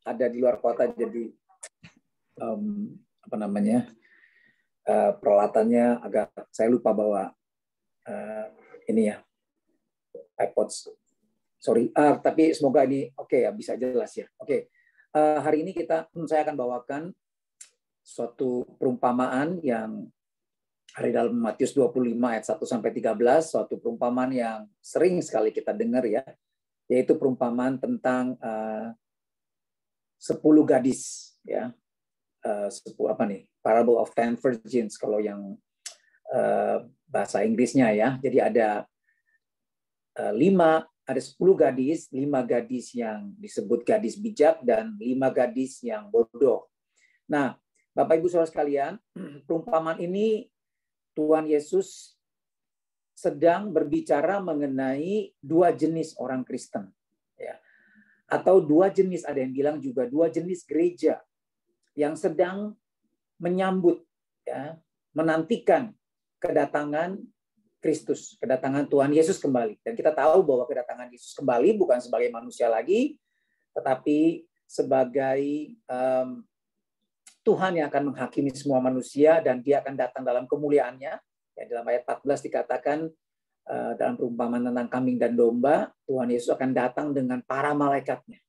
ada di luar kota, jadi peralatannya agak saya lupa bawa ini ya, iPods. Sorry, tapi semoga ini oke ya, bisa jelas ya. Oke. Hari ini saya akan bawakan suatu perumpamaan yang hari dalam Matius 25 ayat 1 sampai 13, suatu perumpamaan yang sering sekali kita dengar ya, yaitu perumpamaan tentang 10 gadis ya. Parable of 10 virgins kalau yang bahasa Inggrisnya ya. Jadi ada 10 gadis, 5 gadis yang disebut gadis bijak dan 5 gadis yang bodoh. Nah, Bapak Ibu Saudara sekalian, perumpamaan ini Tuhan Yesus sedang berbicara mengenai 2 jenis orang Kristen, ya. Atau 2 jenis, ada yang bilang juga 2 jenis gereja yang sedang menyambut, ya, menantikan kedatangan Kristus, kedatangan Tuhan Yesus kembali. Dan kita tahu bahwa kedatangan Yesus kembali bukan sebagai manusia lagi, tetapi sebagai Tuhan yang akan menghakimi semua manusia, dan dia akan datang dalam kemuliaannya. Ya, dalam ayat 14 dikatakan dalam perumpamaan tentang kambing dan domba, Tuhan Yesus akan datang dengan para malaikatnya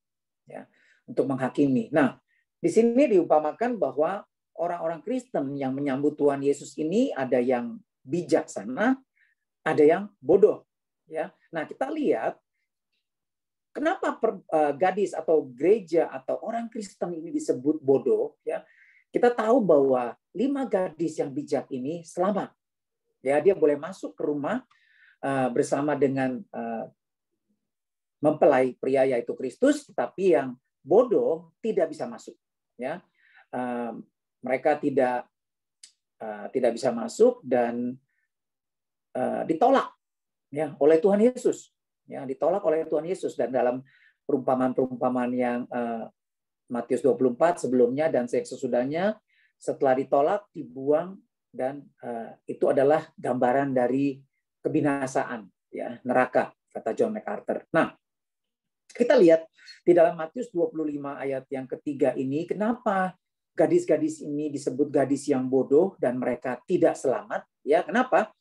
ya, untuk menghakimi. Nah, di sini diumpamakan bahwa orang-orang Kristen yang menyambut Tuhan Yesus ini ada yang bijaksana, ada yang bodoh. Ya, nah kita lihat kenapa gadis atau gereja atau orang Kristen ini disebut bodoh. Ya, kita tahu bahwa 5 gadis yang bijak ini selamat. Ya, dia boleh masuk ke rumah bersama dengan mempelai pria yaitu Kristus, tetapi yang bodoh tidak bisa masuk. Ya, mereka tidak bisa masuk dan ditolak ya oleh Tuhan Yesus. Ya, ditolak oleh Tuhan Yesus. Dan dalam perumpamaan-perumpamaan yang Matius 24 sebelumnya dan sesudahnya, setelah ditolak dibuang, dan itu adalah gambaran dari kebinasaan ya, neraka, kata John MacArthur. Nah, kita lihat di dalam Matius 25 ayat yang ketiga ini, kenapa gadis-gadis ini disebut gadis yang bodoh dan mereka tidak selamat? Ya, kenapa?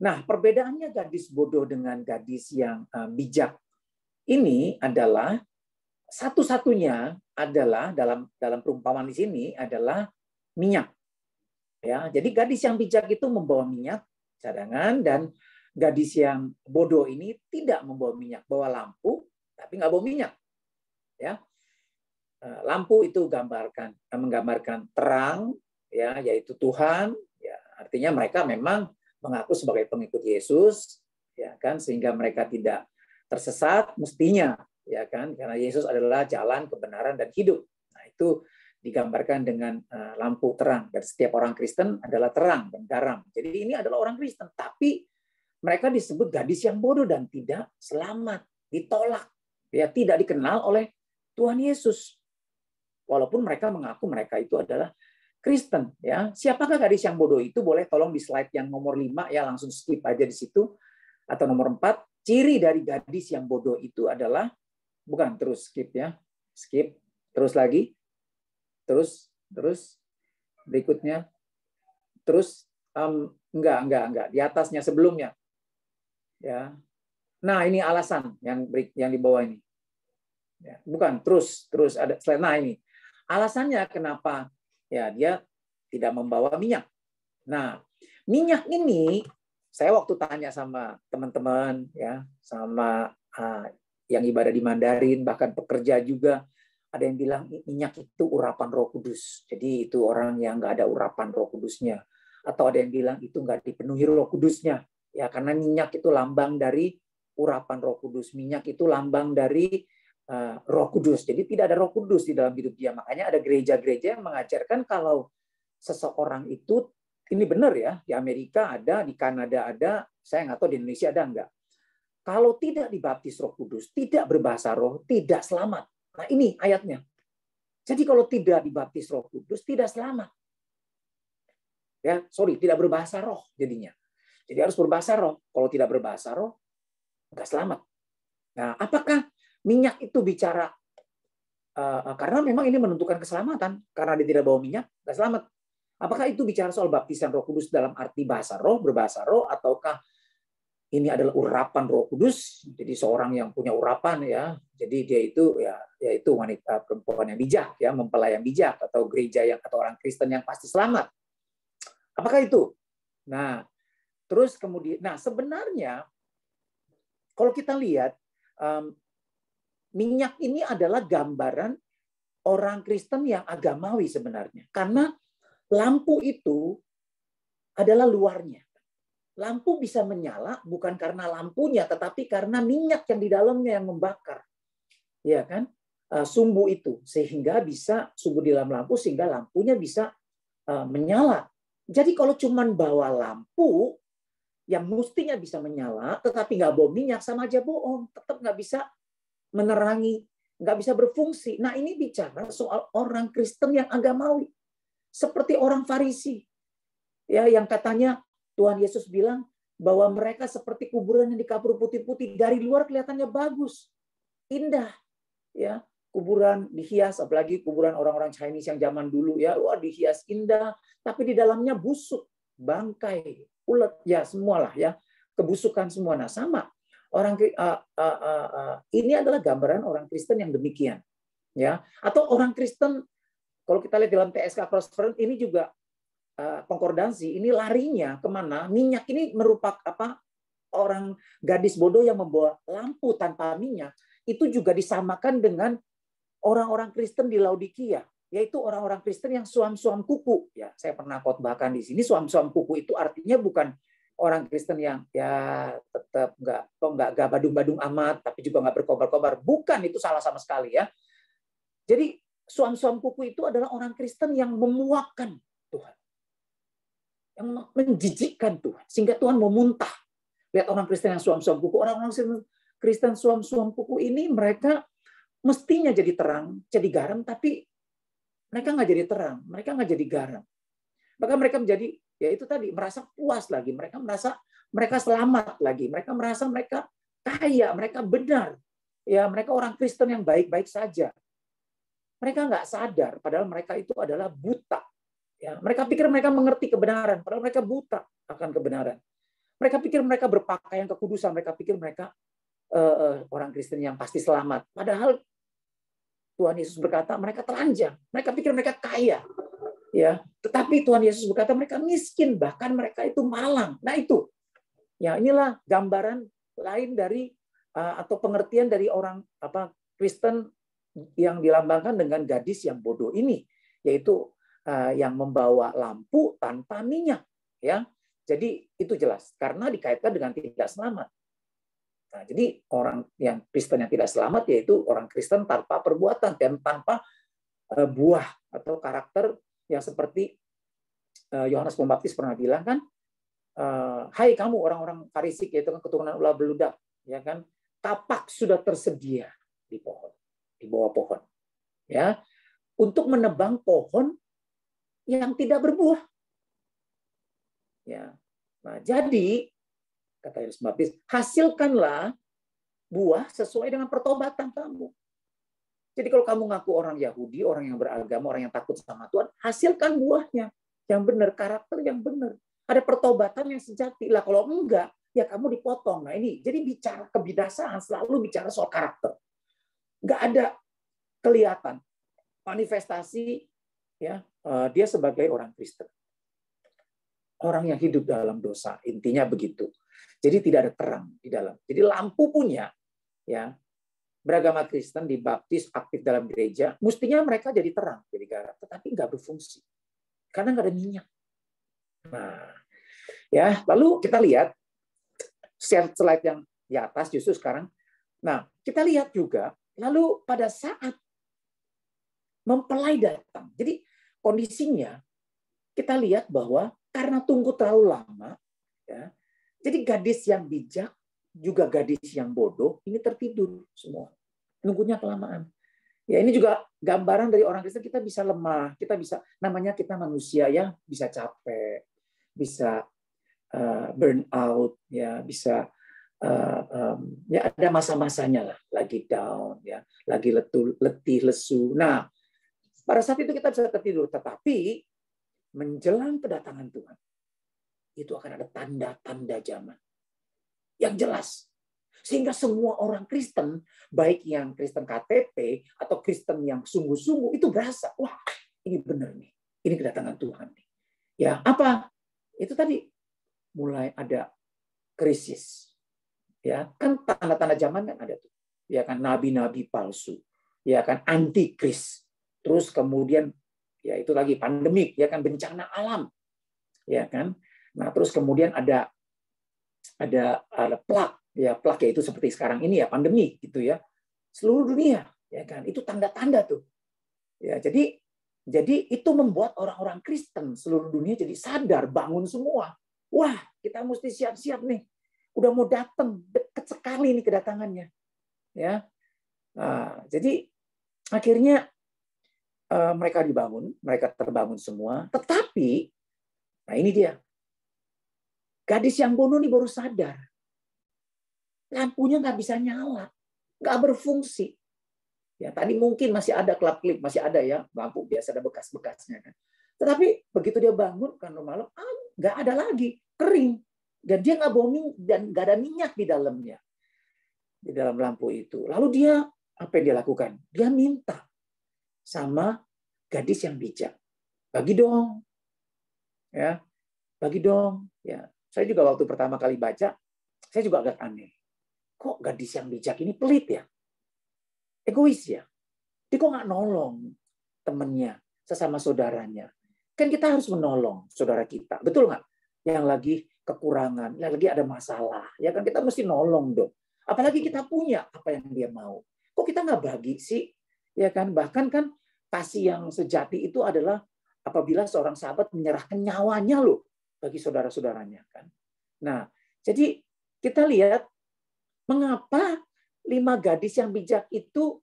Nah, perbedaannya gadis bodoh dengan gadis yang bijak ini adalah satu-satunya adalah dalam perumpamaan di sini adalah minyak. Ya, jadi gadis yang bijak itu membawa minyak cadangan, dan gadis yang bodoh ini tidak membawa minyak, bawa lampu tapi nggak bawa minyak. Ya, lampu itu menggambarkan terang, ya, yaitu Tuhan. Ya, artinya mereka memang mengaku sebagai pengikut Yesus, ya kan, sehingga mereka tidak tersesat mestinya. Ya kan, karena Yesus adalah jalan, kebenaran, dan hidup. Nah, itu digambarkan dengan lampu terang, dan setiap orang Kristen adalah terang dan garam. Jadi ini adalah orang Kristen, tapi mereka disebut gadis yang bodoh dan tidak selamat, ditolak, ya, tidak dikenal oleh Tuhan Yesus. Walaupun mereka mengaku mereka itu adalah Kristen, ya. Siapakah gadis yang bodoh itu? Boleh tolong di slide yang nomor 5 ya, langsung skip aja di situ, atau nomor 4. Ciri dari gadis yang bodoh itu adalah bukan, terus skip ya. Skip. Terus lagi. Terus berikutnya. Terus enggak, di atasnya sebelumnya. Ya. Nah, ini alasan yang di bawah ini. Ya, bukan, terus ada slide. Nah, ini. Alasannya kenapa ya dia tidak membawa minyak. Nah, minyak ini saya waktu tanya sama teman-teman ya, sama yang ibadah di Mandarin, bahkan pekerja juga, ada yang bilang minyak itu urapan Roh Kudus. Jadi itu orang yang nggak ada urapan Roh Kudusnya. Atau ada yang bilang itu nggak dipenuhi Roh Kudusnya. Ya, karena minyak itu lambang dari urapan Roh Kudus. Minyak itu lambang dari Roh Kudus. Jadi tidak ada Roh Kudus di dalam hidup dia. Makanya ada gereja-gereja yang mengajarkan kalau seseorang itu, ini benar ya, di Amerika ada, di Kanada ada, saya nggak tahu di Indonesia ada nggak. Kalau tidak dibaptis Roh Kudus, tidak berbahasa roh, tidak selamat. Nah, ini ayatnya. Jadi kalau tidak dibaptis Roh Kudus, tidak selamat. Ya, tidak berbahasa roh jadinya. Jadi harus berbahasa roh. Kalau tidak berbahasa roh, nggak selamat. Nah, apakah minyak itu bicara karena memang ini menentukan keselamatan. Karena dia tidak bawa minyak, nggak selamat. Apakah itu bicara soal baptisan Roh Kudus dalam arti bahasa roh, berbahasa roh, ataukah ini adalah urapan Roh Kudus? Jadi seorang yang punya urapan, ya, jadi dia itu yaitu wanita perempuan yang bijak, ya, mempelai yang bijak, atau gereja yang atau orang Kristen yang pasti selamat. Apakah itu? Nah, terus kemudian, sebenarnya kalau kita lihat, minyak ini adalah gambaran orang Kristen yang agamawi sebenarnya. Karena lampu itu adalah luarnya. Lampu bisa menyala bukan karena lampunya, tetapi karena minyak yang di dalamnya yang membakar. Ya kan? Sumbu itu. Sehingga bisa, sumbu di dalam lampu, sehingga lampunya bisa menyala. Jadi kalau cuma bawa lampu, yang mestinya bisa menyala, tetapi nggak bawa minyak, sama aja bohong. Tetap nggak bisa menerangi, nggak bisa berfungsi. Nah, ini bicara soal orang Kristen yang agamawi, seperti orang Farisi, ya, yang katanya Tuhan Yesus bilang bahwa mereka seperti kuburan yang dikapur putih-putih, dari luar kelihatannya bagus, indah, ya, kuburan dihias, apalagi kuburan orang-orang Chinese yang zaman dulu, ya, wah, dihias indah, tapi di dalamnya busuk, bangkai, ulet, ya, semualah, ya, kebusukan semua. Nah, sama. Ini adalah gambaran orang Kristen yang demikian, ya. Atau orang Kristen, kalau kita lihat dalam TSK Crossference ini juga konkordansi, ini larinya kemana? Minyak ini merupakan apa? Orang gadis bodoh yang membawa lampu tanpa minyak itu juga disamakan dengan orang-orang Kristen di Laodikia, yaitu orang-orang Kristen yang suam-suam kuku. Ya, saya pernah khotbahkan di sini, suam-suam kuku itu artinya bukan orang Kristen yang ya tetap nggak badung-badung amat, tapi juga nggak berkobar-kobar. Bukan, itu salah sama sekali, ya. Jadi suam-suam kuku itu adalah orang Kristen yang memuakkan Tuhan, yang menjijikkan Tuhan, sehingga Tuhan mau muntah. Lihat orang Kristen yang suam-suam kuku. Orang-orang Kristen suam-suam kuku ini, mereka mestinya jadi terang, jadi garam, tapi mereka nggak jadi terang, mereka nggak jadi garam. Maka mereka menjadi, ya itu tadi, merasa puas lagi, mereka merasa mereka selamat lagi, mereka merasa mereka kaya, mereka benar, ya, mereka orang Kristen yang baik-baik saja. Mereka nggak sadar, padahal mereka itu adalah buta. Ya, mereka pikir mereka mengerti kebenaran, padahal mereka buta akan kebenaran. Mereka pikir mereka berpakaian kekudusan, mereka pikir mereka orang Kristen yang pasti selamat. Padahal Tuhan Yesus berkata mereka telanjang, mereka pikir mereka kaya. Ya, tetapi Tuhan Yesus berkata mereka miskin, bahkan mereka itu malang. Nah, itu, ya, inilah gambaran lain dari atau pengertian dari orang Kristen yang dilambangkan dengan gadis yang bodoh ini, yaitu yang membawa lampu tanpa minyak. Ya, jadi itu jelas karena dikaitkan dengan tidak selamat. Nah, jadi orang yang Kristen yang tidak selamat yaitu orang Kristen tanpa perbuatan dan tanpa buah atau karakter. Yang seperti Yohanes Pembaptis pernah bilang kan, hai kamu orang-orang Farisi, yaitu kan keturunan ular beludak, ya kan, tapak sudah tersedia di pohon, di bawah pohon, ya, untuk menebang pohon yang tidak berbuah. Ya, nah jadi kata Yohanes Pembaptis, hasilkanlah buah sesuai dengan pertobatan kamu. Jadi kalau kamu ngaku orang Yahudi, orang yang beragama, orang yang takut sama Tuhan, hasilkan buahnya yang benar, karakter yang benar. Ada pertobatan yang sejati. Lah kalau enggak, ya kamu dipotong. Nah ini, jadi bicara kebinasaan selalu bicara soal karakter. Enggak ada kelihatan manifestasi, ya, dia sebagai orang Kristen. Orang yang hidup dalam dosa, intinya begitu. Jadi tidak ada terang di dalam. Jadi lampu punya, ya, beragama Kristen, dibaptis, aktif dalam gereja, mestinya mereka jadi terang, jadi garam, tetapi nggak berfungsi karena nggak ada minyak. Nah, ya, lalu kita lihat slide yang di atas justru sekarang. Nah, kita lihat juga, lalu pada saat mempelai datang, jadi kondisinya kita lihat bahwa karena tunggu terlalu lama, ya, jadi gadis yang bijak juga gadis yang bodoh ini tertidur semua. Nunggunya kelamaan. Ya, ini juga gambaran dari orang Kristen, kita bisa lemah, kita bisa, namanya kita manusia, ya, bisa capek, bisa burn out, ya, bisa ya ada masa-masanya lah, lagi down, ya, lagi letih, lesu. Nah, pada saat itu kita bisa tertidur, tetapi menjelang kedatangan Tuhan, itu akan ada tanda-tanda zaman yang jelas. Sehingga semua orang Kristen, baik yang Kristen KTP atau Kristen yang sungguh-sungguh, itu berasa, wah, ini benar nih, ini kedatangan Tuhan nih. Ya, apa? Itu tadi mulai ada krisis. Ya, kan tanda-tanda zaman kan ada tuh. Ya kan, nabi-nabi palsu. Ya kan, antikris. Terus kemudian ya itu lagi pandemik, ya kan, bencana alam. Ya kan? Nah, terus kemudian ada plak, ya plak ya itu seperti sekarang ini ya, pandemi gitu ya. Seluruh dunia, ya kan. Itu tanda-tanda tuh. Ya, jadi itu membuat orang-orang Kristen seluruh dunia jadi sadar, bangun semua. Wah, kita mesti siap-siap nih. Udah mau datang, dekat sekali nih kedatangannya. Ya, nah, jadi akhirnya mereka dibangun, mereka terbangun semua. Tetapi, nah ini dia, gadis yang bodoh ini baru sadar, lampunya nggak bisa nyala, nggak berfungsi. Ya, tadi mungkin masih ada kelap-kelip, masih ada ya lampu biasa ada bekas-bekasnya kan. Tetapi begitu dia bangun kan malam, nggak ada lagi, kering. Dan dia nggak bawa dan nggak ada minyak di dalamnya, di dalam lampu itu. Lalu dia apa yang dia lakukan? Dia minta sama gadis yang bijak, bagi dong, ya, bagi dong. Ya, saya juga waktu pertama kali baca, saya juga agak aneh. Kok gadis yang bijak ini pelit ya, egois ya? Dia kok nggak nolong temennya, sesama saudaranya? Kan kita harus menolong saudara kita, betul nggak? Yang lagi kekurangan, yang lagi ada masalah, ya kan kita mesti nolong dong. Apalagi kita punya apa yang dia mau. Kok kita nggak bagi sih? Ya kan, bahkan kan kasih yang sejati itu adalah apabila seorang sahabat menyerahkan nyawanya loh bagi saudara-saudaranya kan. Nah, jadi kita lihat mengapa 5 gadis yang bijak itu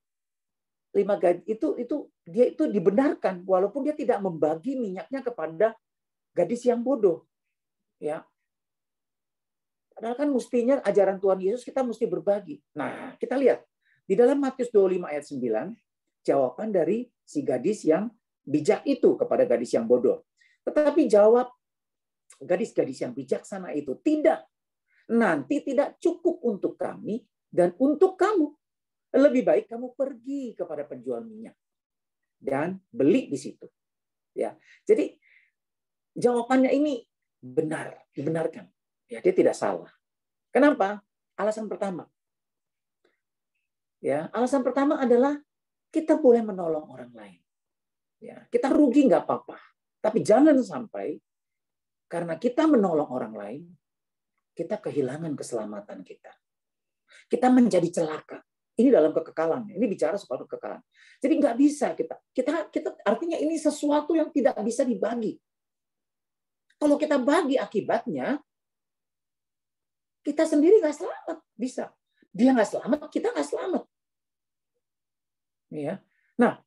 dia itu dibenarkan walaupun dia tidak membagi minyaknya kepada gadis yang bodoh. Ya. Padahal kan mestinya ajaran Tuhan Yesus kita mesti berbagi. Nah, kita lihat di dalam Matius 25 ayat 9 jawaban dari si gadis yang bijak itu kepada gadis yang bodoh. Tetapi jawab gadis-gadis yang bijaksana itu, tidak. Nanti tidak cukup untuk kami dan untuk kamu. Lebih baik kamu pergi kepada penjual minyak dan beli di situ. Ya. Jadi jawabannya ini benar, dibenarkan. Ya, dia tidak salah. Kenapa? Alasan pertama. Ya, alasan pertama adalah kita boleh menolong orang lain. Ya, kita rugi nggak apa-apa. Tapi jangan sampai karena kita menolong orang lain, kita kehilangan keselamatan kita. Kita menjadi celaka. Ini dalam kekekalan. Ini bicara soal kekekalan. Jadi nggak bisa kita artinya ini sesuatu yang tidak bisa dibagi. Kalau kita bagi akibatnya, kita sendiri nggak selamat. Bisa. Dia nggak selamat, kita nggak selamat. Ya. Nah,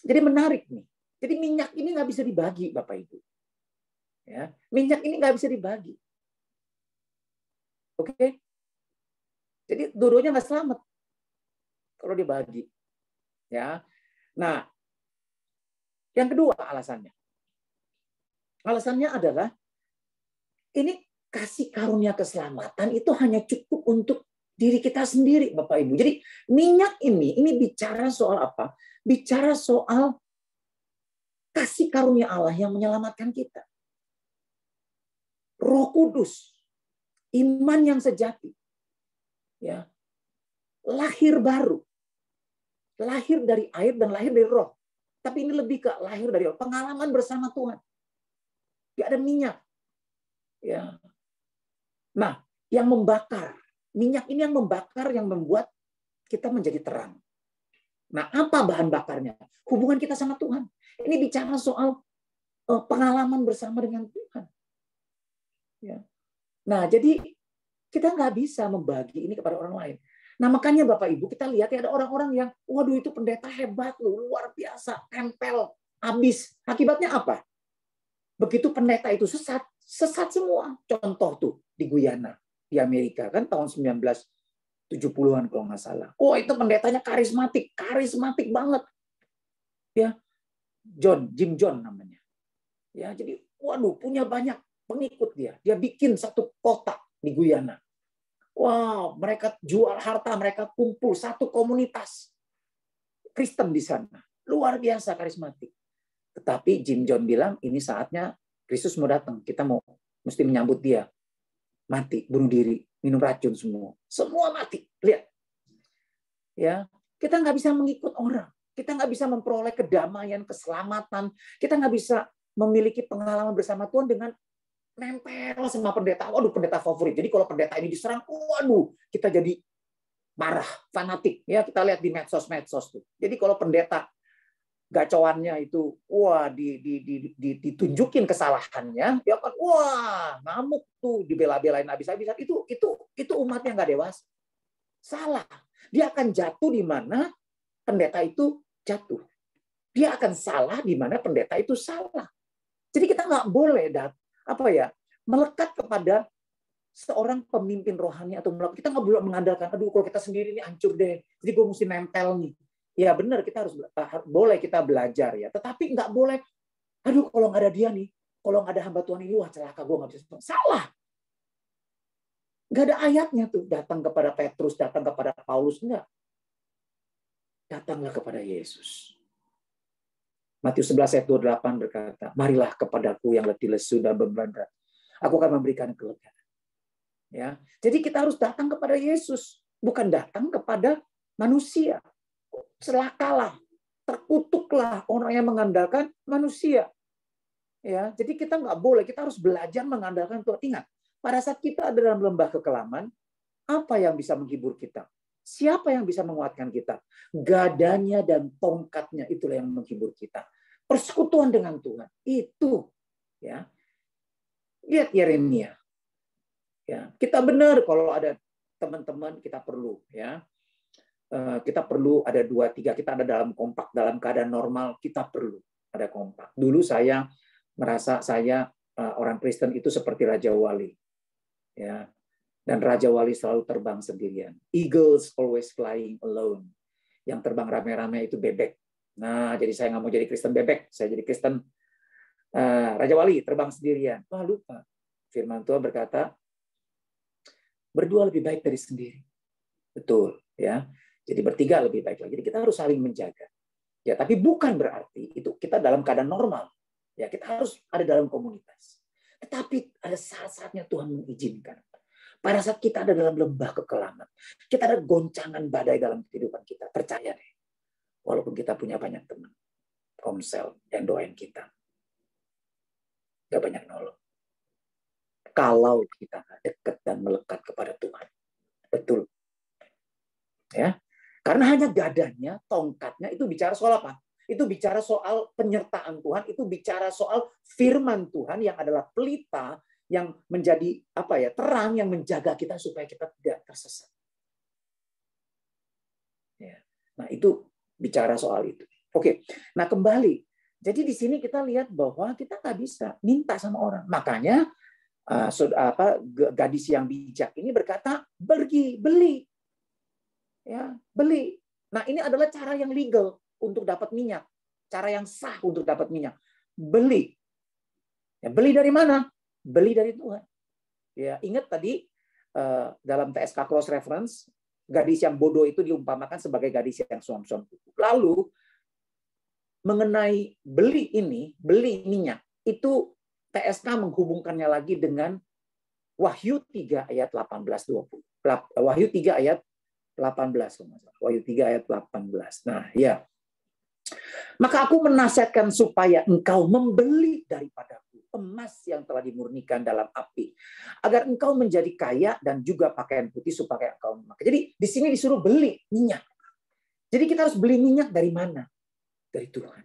jadi menarik nih. Jadi minyak ini nggak bisa dibagi, Bapak Ibu. Ya, minyak ini nggak bisa dibagi. Oke? Jadi dua-duanya nggak selamat kalau dibagi. Ya. Nah, yang kedua alasannya. Alasannya adalah ini kasih karunia keselamatan itu hanya cukup untuk diri kita sendiri, Bapak Ibu. Jadi minyak ini bicara soal apa? Bicara soal kasih karunia Allah yang menyelamatkan kita. Roh Kudus, iman yang sejati. Ya. Lahir baru. Lahir dari air dan lahir dari roh. Tapi ini lebih ke lahir dari roh. Pengalaman bersama Tuhan. Gak ada minyak. Ya. Nah, yang membakar. Minyak ini yang membakar, yang membuat kita menjadi terang. Nah, apa bahan bakarnya? Hubungan kita sama Tuhan. Ini bicara soal pengalaman bersama dengan Tuhan. Ya. Nah, jadi kita nggak bisa membagi ini kepada orang lain. Nah, makanya Bapak Ibu, kita lihat ya ada orang-orang yang, waduh itu pendeta hebat loh, luar biasa, tempel, habis. Akibatnya apa? Begitu pendeta itu sesat semua. Contoh tuh di Guyana, di Amerika kan tahun 1970-an kalau nggak salah. Oh, itu pendetanya karismatik banget. Ya, Jim John namanya. Ya, jadi waduh, punya banyak pengikut dia. Dia bikin satu kota di Guyana. Wow, mereka jual harta, mereka kumpul satu komunitas Kristen di sana. Luar biasa karismatik. Tetapi Jim John bilang, ini saatnya Kristus mau datang. Kita mesti menyambut dia. Mati, bunuh diri, minum racun semua. Semua mati. Lihat. Ya, kita nggak bisa mengikut orang. Kita nggak bisa memperoleh kedamaian, keselamatan. Kita nggak bisa memiliki pengalaman bersama Tuhan dengan nempel sama pendeta. Waduh, pendeta favorit. Jadi kalau pendeta ini diserang, waduh, kita jadi marah, fanatik. Ya, kita lihat di medsos tuh. Jadi kalau pendeta gacoannya itu, wah, ditunjukin kesalahannya, ya kan, wah, ngamuk tuh, dibela-belain habis-habisan. Itu umatnya nggak dewasa. Salah. Dia akan jatuh di mana pendeta itu jatuh. Dia akan salah di mana pendeta itu salah. Jadi kita nggak boleh melekat kepada seorang pemimpin rohani atau kita nggak boleh mengandalkan, aduh kalau kita sendiri ini hancur deh, jadi gue mesti nempel nih. Ya benar, kita boleh kita belajar ya, tetapi nggak boleh, aduh kalau nggak ada dia nih, kalau nggak ada hamba Tuhan ini, wah celaka gue nggak bisa. Salah. Nggak ada ayatnya tuh datang kepada Petrus, datang kepada Paulus, enggak. Datanglah kepada Yesus. Matius 11 ayat 28 berkata, marilah kepadaku yang letih lesu dan beban berat, aku akan memberikan kelegaan. Ya, jadi kita harus datang kepada Yesus, bukan datang kepada manusia. Celakalah, terkutuklah orang yang mengandalkan manusia. Ya, jadi kita nggak boleh, kita harus belajar mengandalkan Tuhan. Ingat, pada saat kita ada dalam lembah kekelaman, apa yang bisa menghibur kita? Siapa yang bisa menguatkan kita? Gadanya dan tongkatnya itulah yang menghibur kita. Persekutuan dengan Tuhan itu, ya. Lihat Yeremia. Ya, kita benar kalau ada teman-teman kita perlu, ya. Kita perlu ada 2-3, kita ada dalam kompak, dalam keadaan normal kita perlu ada kompak. Dulu saya merasa saya orang Kristen itu seperti Raja Wali, ya, dan Raja Wali selalu terbang sendirian. Eagles always flying alone. Yang terbang rame-rame itu bebek. Nah, jadi saya nggak mau jadi Kristen bebek, saya jadi Kristen Raja Wali terbang sendirian. Wah, lupa. Firman Tuhan berkata, berdua lebih baik dari sendiri. Betul, ya. Jadi bertiga lebih baik lagi. Jadi kita harus saling menjaga. Ya, tapi bukan berarti itu kita dalam keadaan normal. Ya, kita harus ada dalam komunitas. Tetapi ada saat-saatnya Tuhan mengizinkan. Pada saat kita ada dalam lembah kekelaman, kita ada goncangan badai dalam kehidupan kita. Percaya deh. Walaupun kita punya banyak teman, komsel yang doain kita, nggak banyak nolong. Kalau kita dekat dan melekat kepada Tuhan. Betul. Ya. Karena hanya gadanya, tongkatnya itu bicara soal apa? Itu bicara soal penyertaan Tuhan, itu bicara soal firman Tuhan yang adalah pelita yang menjadi terang yang menjaga kita supaya kita tidak tersesat. Ya. Nah, itu bicara soal itu. Oke. Nah, kembali. Jadi di sini kita lihat bahwa kita nggak bisa minta sama orang. Makanya gadis yang bijak ini berkata, pergi, beli. Ya, beli. Nah, ini adalah cara yang legal untuk dapat minyak. Cara yang sah untuk dapat minyak. Beli. Ya, beli dari mana? Beli dari Tuhan. Ya, ingat tadi dalam TSK Cross Reference, gadis yang bodoh itu diumpamakan sebagai gadis yang suam-suam. Lalu, mengenai beli minyak, itu TSK menghubungkannya lagi dengan Wahyu 3 ayat 18-20. Wahyu 3 ayat 18. Wahyu 3 ayat 18. Nah, ya. Maka aku menasihatkan supaya engkau membeli daripadaku emas yang telah dimurnikan dalam api, agar engkau menjadi kaya dan juga pakaian putih supaya engkau memakai. Jadi di sini disuruh beli minyak. Jadi kita harus beli minyak dari mana? Dari Tuhan.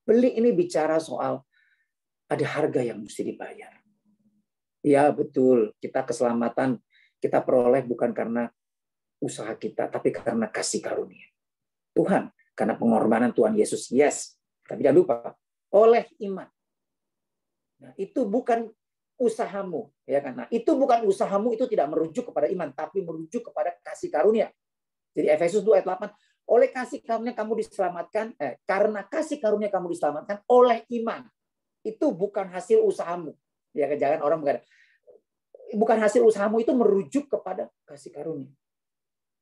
Beli ini bicara soal ada harga yang mesti dibayar. Ya, betul. Kita keselamatan kita peroleh bukan karena usaha kita, tapi karena kasih karunia Tuhan, karena pengorbanan Tuhan Yesus. Yes, tapi jangan lupa oleh iman. Nah, itu bukan usahamu, ya kan? Nah, itu bukan usahamu, itu tidak merujuk kepada iman, tapi merujuk kepada kasih karunia. Jadi Efesus 2 ayat 8, oleh kasih karunia kamu diselamatkan, karena kasih karunia kamu diselamatkan oleh iman. Itu bukan hasil usahamu. Ya, jangan orang mengatakan bukan hasil usahamu, itu merujuk kepada kasih karunia.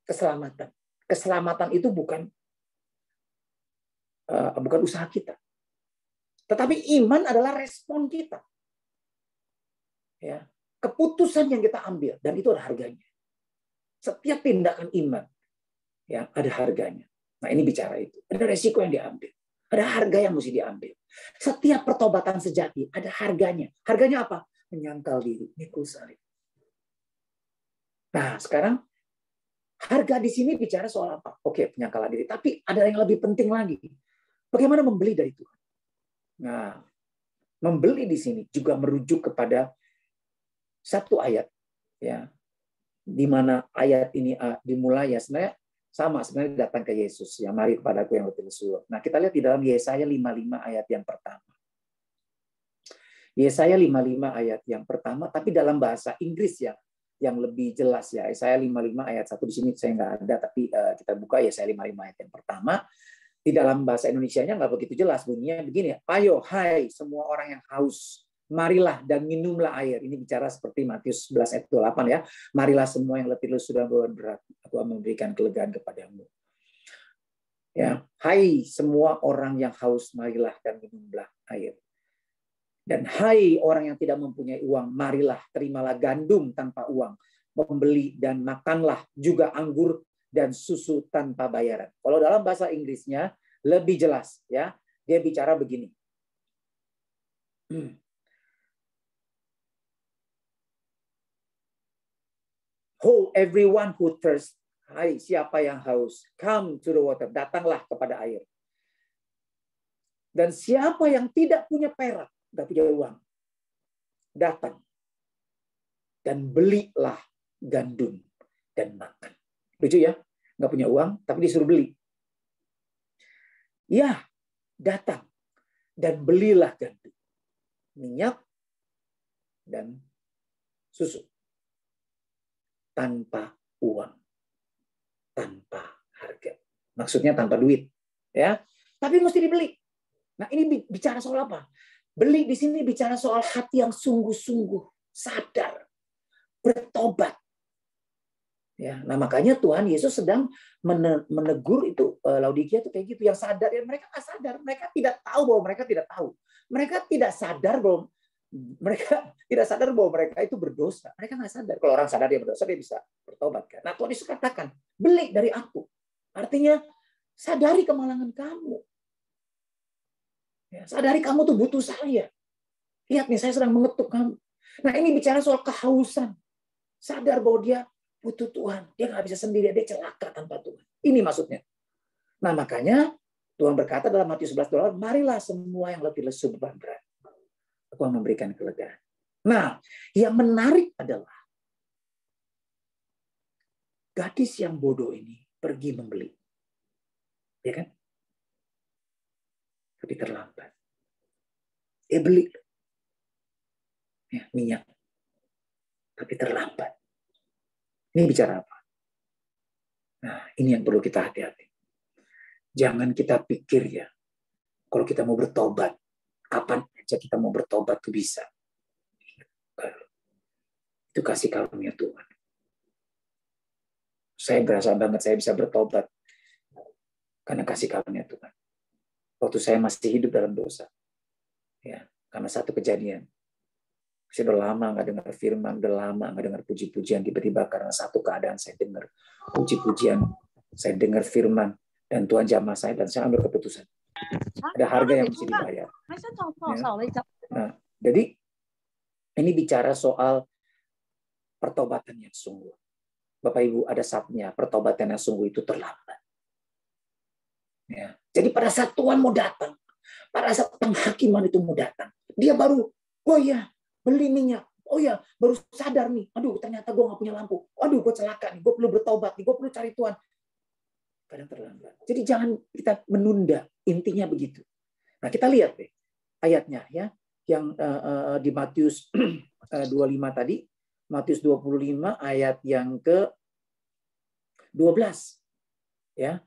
Keselamatan. Keselamatan itu bukan usaha kita. Tetapi iman adalah respon kita. Ya, keputusan yang kita ambil, dan itu ada harganya. Setiap tindakan iman, ya, ada harganya. Nah, ini bicara itu. Ada resiko yang diambil. Ada harga yang mesti diambil. Setiap pertobatan sejati ada harganya. Harganya apa? Menyangkal diri, mikul salib. Nah, sekarang harga di sini bicara soal apa? Oke, penyangkalan diri. Tapi ada yang lebih penting lagi. Bagaimana membeli dari Tuhan? Nah, membeli di sini juga merujuk kepada satu ayat, ya, di mana ayat ini dimulai ya sebenarnya sama, sebenarnya datang ke Yesus, ya, mari kepadaku yang letih lesu. Nah, kita lihat di dalam Yesaya 55 ayat yang pertama. Yesaya 55 ayat yang pertama, tapi dalam bahasa Inggris ya, yang lebih jelas ya. Yesaya 55 ayat 1 di sini saya nggak ada, tapi kita buka Yesaya 55 ayat yang pertama. Di dalam bahasa Indonesianya nggak begitu jelas, bunyinya begini, ayo hai semua orang yang haus, marilah dan minumlah air. Ini bicara seperti Matius 11 ayat 28 ya. Marilah semua yang letih lesu dan beban berat, aku akan memberikan kelegaan kepadamu. Ya, hai semua orang yang haus, marilah dan minumlah air. Dan hai orang yang tidak mempunyai uang, marilah terimalah gandum tanpa uang, membeli dan makanlah juga anggur dan susu tanpa bayaran. Kalau dalam bahasa Inggrisnya lebih jelas ya, dia bicara begini. Ho, everyone who thirsts, hai siapa yang haus, come to the water, datanglah kepada air. Dan siapa yang tidak punya perak, nggak punya uang, datang dan belilah gandum dan makan. Lucu ya, nggak punya uang tapi disuruh beli. Ya, datang dan belilah gandum, minyak dan susu tanpa uang, tanpa harga. Maksudnya tanpa duit, ya. Tapi mesti dibeli. Nah, ini bicara soal apa? Beli di sini bicara soal hati yang sungguh-sungguh sadar, bertobat. Ya, nah makanya Tuhan Yesus sedang menegur itu Laodikia itu kayak gitu, yang sadar ya, mereka nggak sadar, mereka tidak tahu bahwa mereka tidak tahu, mereka tidak sadar bahwa mereka itu berdosa, mereka nggak sadar. Kalau orang sadar dia berdosa dia bisa bertobat kan. Nah Tuhan Yesus katakan beli dari aku, artinya sadari kemalangan kamu, ya, sadari kamu tuh butuh saya. Lihat nih saya sedang mengetuk kamu. Nah ini bicara soal kehausan, sadar bahwa dia butuh Tuhan. Dia nggak bisa sendiri, dia celaka tanpa Tuhan. Ini maksudnya. Nah makanya Tuhan berkata dalam Matius 11, marilah semua yang letih lesu beban berat, aku akan memberikan kelegaan. Nah yang menarik adalah gadis yang bodoh ini pergi membeli. Ya kan? Tapi terlambat. Dia beli ya, minyak. Tapi terlambat. Ini bicara apa? Nah, ini yang perlu kita hati-hati. Jangan kita pikir ya, kalau kita mau bertobat, kapan aja kita mau bertobat tuh bisa. Itu kasih karunia Tuhan. Saya berasa banget saya bisa bertobat karena kasih karunia Tuhan. Waktu saya masih hidup dalam dosa, ya, karena satu kejadian. Saya udah lama nggak dengar firman, udah lama nggak dengar puji-pujian. Tiba-tiba karena satu keadaan saya dengar puji-pujian, saya dengar firman, dan Tuhan jamah saya, dan saya ambil keputusan. Ada harga yang mesti dibayar. Ya. Nah, jadi ini bicara soal pertobatan yang sungguh. Bapak Ibu, ada saatnya pertobatan yang sungguh itu terlambat. Ya. Jadi pada saat Tuhan mau datang, pada saat penghakiman itu mau datang, dia baru, oh ya, beli minyak. Oh ya, baru sadar nih. Aduh, ternyata gue gak punya lampu. Aduh, gue celaka nih. Gue perlu bertobat nih. Gue perlu cari Tuhan. Kadang terlambat. Jadi jangan kita menunda. Intinya begitu. Nah, kita lihat deh ayatnya ya, yang di Matius 25 tadi, Matius 25 ayat yang ke-12. Ya.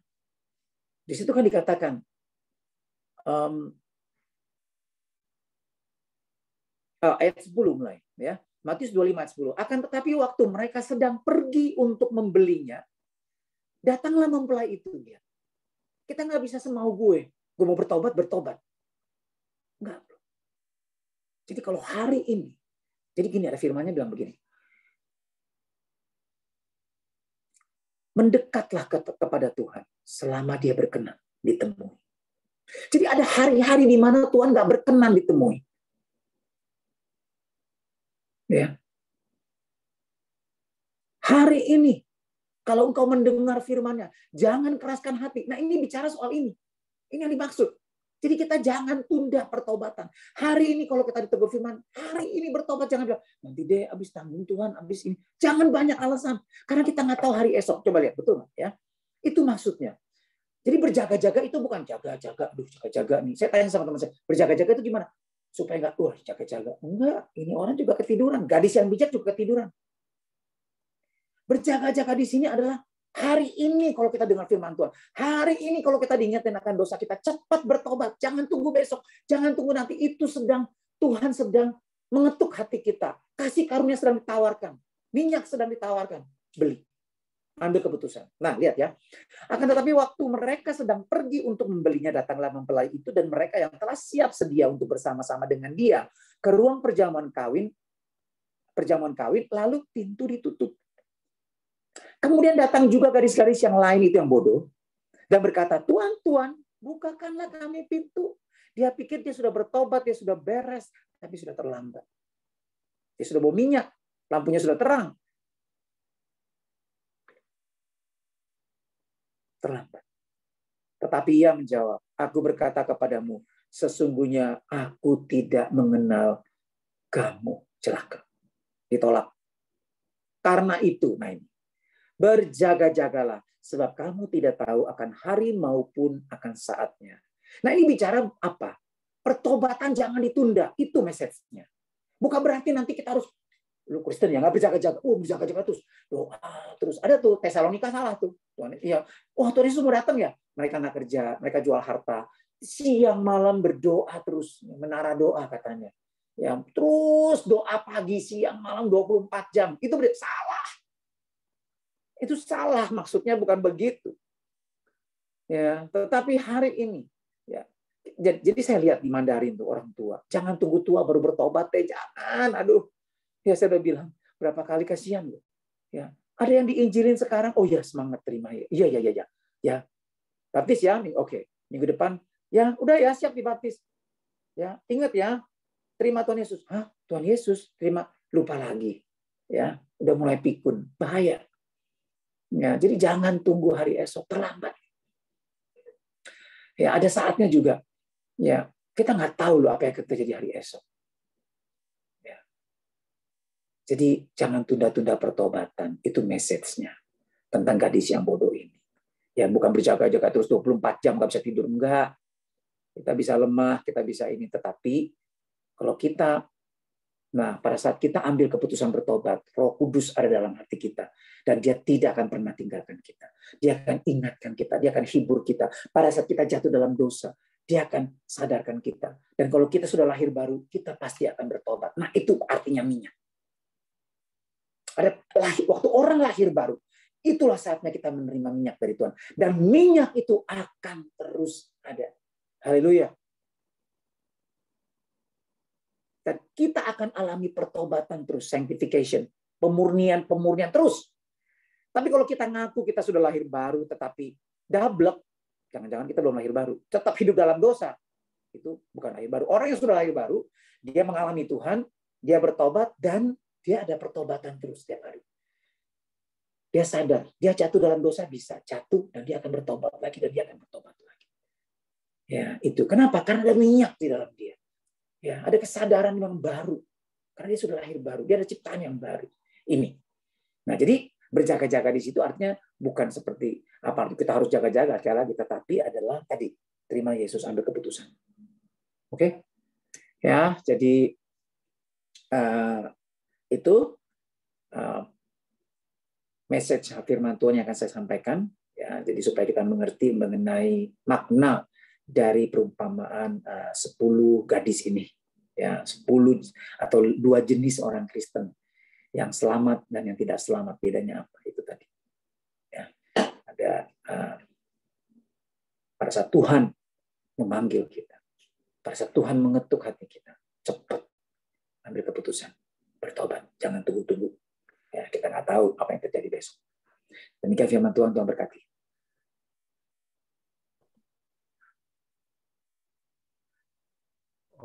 Di situ kan dikatakan ayat 10 mulai, ya. Matius 25 ayat 10. Akan tetapi waktu mereka sedang pergi untuk membelinya, datanglah mempelai itu dia. Kita nggak bisa semau gue mau bertobat. Enggak. Jadi kalau hari ini, jadi gini, ada firmannya bilang begini. Mendekatlah kepada Tuhan selama dia berkenan ditemui. Jadi ada hari-hari di mana Tuhan nggak berkenan ditemui. Ya. Hari ini, kalau engkau mendengar firman-Nya, jangan keraskan hati. Nah, ini bicara soal ini. Ini yang dimaksud. Jadi kita jangan tunda pertobatan. Hari ini kalau kita ditegur firman, hari ini bertobat, jangan bilang, nanti deh habis tanggung Tuhan, habis ini. Jangan banyak alasan. Karena kita nggak tahu hari esok. Coba lihat, betul nggak? Ya? Itu maksudnya. Jadi berjaga-jaga itu bukan jaga-jaga. Aduh, jaga-jaga nih. Saya tanya sama teman saya, berjaga-jaga itu gimana? Supaya nggak, wah jaga-jaga. Enggak, ini orang juga ketiduran. Gadis yang bijak juga ketiduran. Berjaga-jaga di sini adalah hari ini kalau kita dengar firman Tuhan. Hari ini kalau kita diingatkan akan dosa kita, cepat bertobat. Jangan tunggu besok. Jangan tunggu nanti. Itu Tuhan sedang mengetuk hati kita. Kasih karunia sedang ditawarkan. Minyak sedang ditawarkan. Beli. Ambil keputusan. Nah, lihat ya. Akan tetapi waktu mereka sedang pergi untuk membelinya, datanglah mempelai itu dan mereka yang telah siap sedia untuk bersama-sama dengan dia ke ruang perjamuan kawin, lalu pintu ditutup. Kemudian datang juga gadis-gadis yang lain itu yang bodoh dan berkata, Tuan, Tuan, bukakanlah kami pintu. Dia pikir dia sudah bertobat, dia sudah beres, tapi sudah terlambat. Dia sudah bawa minyak, lampunya sudah terang. Terlambat. Tetapi ia menjawab, aku berkata kepadamu, sesungguhnya aku tidak mengenal kamu. Celaka. Ditolak. Karena itu, nah ini. Berjaga-jagalah, sebab kamu tidak tahu akan hari maupun akan saatnya. Nah ini bicara apa? Pertobatan jangan ditunda. Itu message-nya. Bukan berarti nanti kita harus, lu Kristen ya nggak berjaga-jaga. Berjaga-jaga terus. Doa terus. Ada tuh, Tesalonika salah tuh. Tuhan, iya. Tuhan Yesus mau datang ya? Mereka nggak kerja, mereka jual harta. Siang malam berdoa terus. Menara doa katanya. Ya, terus doa pagi, siang, malam 24 jam. Itu salah. Itu salah, maksudnya bukan begitu. Ya, tetapi hari ini, ya. Jadi saya lihat di Mandarin tuh orang tua, jangan tunggu tua baru bertobat deh, jangan. Aduh, ya saya udah bilang berapa kali, kasihan loh. Ya, ada yang diinjilin sekarang, oh ya semangat terima ya, iya, ya, baptis ya, oke, minggu depan, ya udah ya siap dibaptis, ya ingat ya, terima Tuhan Yesus, Tuhan Yesus terima, lupa lagi, ya udah mulai pikun, bahaya. Ya, jadi jangan tunggu hari esok, terlambat. Ya, ada saatnya juga. Ya, kita nggak tahu loh apa yang terjadi hari esok. Ya. Jadi jangan tunda-tunda pertobatan. Itu message-nya tentang gadis yang bodoh ini. Ya, bukan berjaga-jaga terus 24 jam nggak bisa tidur, enggak. Kita bisa lemah, kita bisa ini. Tetapi kalau kita pada saat kita ambil keputusan bertobat, Roh Kudus ada dalam hati kita. Dan dia tidak akan pernah tinggalkan kita. Dia akan ingatkan kita, dia akan hibur kita. Pada saat kita jatuh dalam dosa, dia akan sadarkan kita. Dan kalau kita sudah lahir baru, kita pasti akan bertobat. Nah, itu artinya minyak. Waktu orang lahir baru, itulah saatnya kita menerima minyak dari Tuhan. Dan minyak itu akan terus ada. Haleluya. Dan kita akan alami pertobatan terus, sanctification, pemurnian terus. Tapi kalau kita ngaku kita sudah lahir baru, tetapi dablek, jangan-jangan kita belum lahir baru, tetap hidup dalam dosa, itu bukan lahir baru. Orang yang sudah lahir baru, dia mengalami Tuhan, dia bertobat, dan dia ada pertobatan terus setiap hari. Dia sadar, dia jatuh dalam dosa, bisa jatuh, dan dia akan bertobat lagi, dan dia akan bertobat lagi. Ya, itu. Kenapa? Karena ada minyak di dalam dia. Ya, ada kesadaran yang baru. Karena dia sudah lahir baru. Dia ada ciptaan yang baru. Ini. Nah, jadi berjaga-jaga di situ artinya bukan seperti apa kita harus jaga-jaga sekali lagi, tetapi adalah tadi terima Yesus, ambil keputusan. Oke? Ya, jadi Itu message firman Tuhan yang akan saya sampaikan. Ya, jadi supaya kita mengerti mengenai makna dari perumpamaan 10 gadis ini. Ya, 10 atau 2 jenis orang Kristen yang selamat dan yang tidak selamat, bedanya apa itu tadi. Ya, ada pada saat Tuhan memanggil kita, pada saat Tuhan mengetuk hati kita, cepat ambil keputusan, bertobat, jangan tunggu-tunggu. Ya, kita nggak tahu apa yang terjadi besok. Demikian firman Tuhan, Tuhan berkati.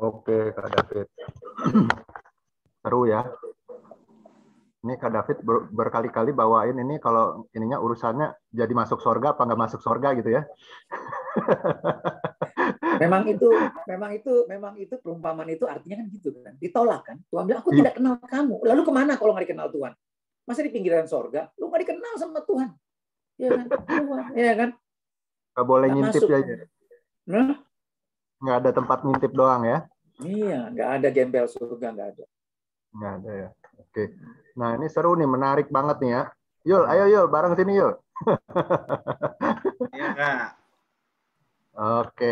Oke, Kak David. Seru ya. Ini Kak David berkali-kali bawain ini kalau ininya urusannya jadi masuk surga apa nggak masuk surga gitu ya. Memang itu perumpamaan itu artinya kan gitu kan. Ditolak kan. Tuhan bilang, aku tidak kenal kamu. Lalu kemana kalau nggak dikenal Tuhan? Masa di pinggiran surga? Lu nggak dikenal sama Tuhan. Iya kan? Tuhan, ya kan? Nggak boleh Nggak ngintip masuk. ya. Nah? Nggak ada tempat ngintip doang ya. Iya, nggak ada gembel surga, nggak ada. Nggak ada ya. Oke. Nah ini seru nih, menarik banget nih ya. Yul, ayo Yul, bareng sini Yul. Iya Kak. Oke.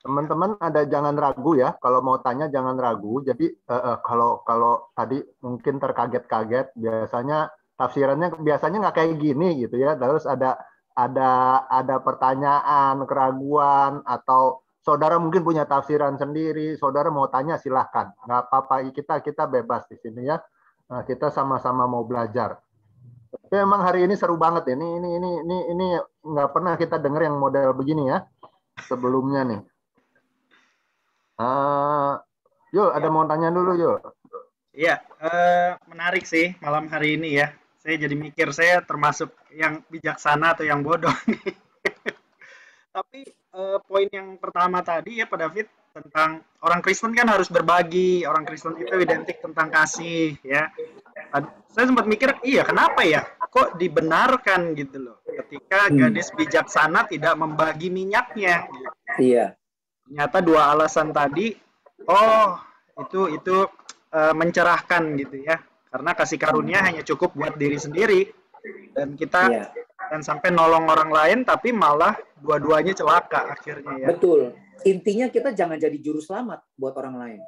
Teman-teman ada jangan ragu ya. Kalau mau tanya jangan ragu. Jadi kalau tadi mungkin terkaget-kaget, biasanya tafsirannya biasanya nggak kayak gini gitu ya. Terus ada pertanyaan, keraguan, atau saudara mungkin punya tafsiran sendiri. Saudara mau tanya silahkan. Nggak apa-apa, kita bebas di sini ya. Nah, kita sama-sama mau belajar. Tapi emang hari ini seru banget ya. Ini nggak pernah kita dengar yang model begini ya sebelumnya nih. Yul, ada mau tanya dulu Yul. Iya, menarik sih malam hari ini ya. Saya jadi mikir saya termasuk yang bijaksana atau yang bodoh. Tapi poin yang pertama tadi ya Pak David tentang orang Kristen kan harus berbagi. Orang Kristen itu identik tentang kasih ya. Saya sempat mikir, iya kenapa ya? Kok dibenarkan gitu loh ketika gadis bijaksana tidak membagi minyaknya gitu. Iya. Ternyata 2 alasan tadi, itu mencerahkan gitu ya, karena kasih karunia hanya cukup buat diri sendiri dan kita dan sampai nolong orang lain, tapi malah dua-duanya celaka akhirnya ya. Betul. Intinya kita jangan jadi juru selamat buat orang lain.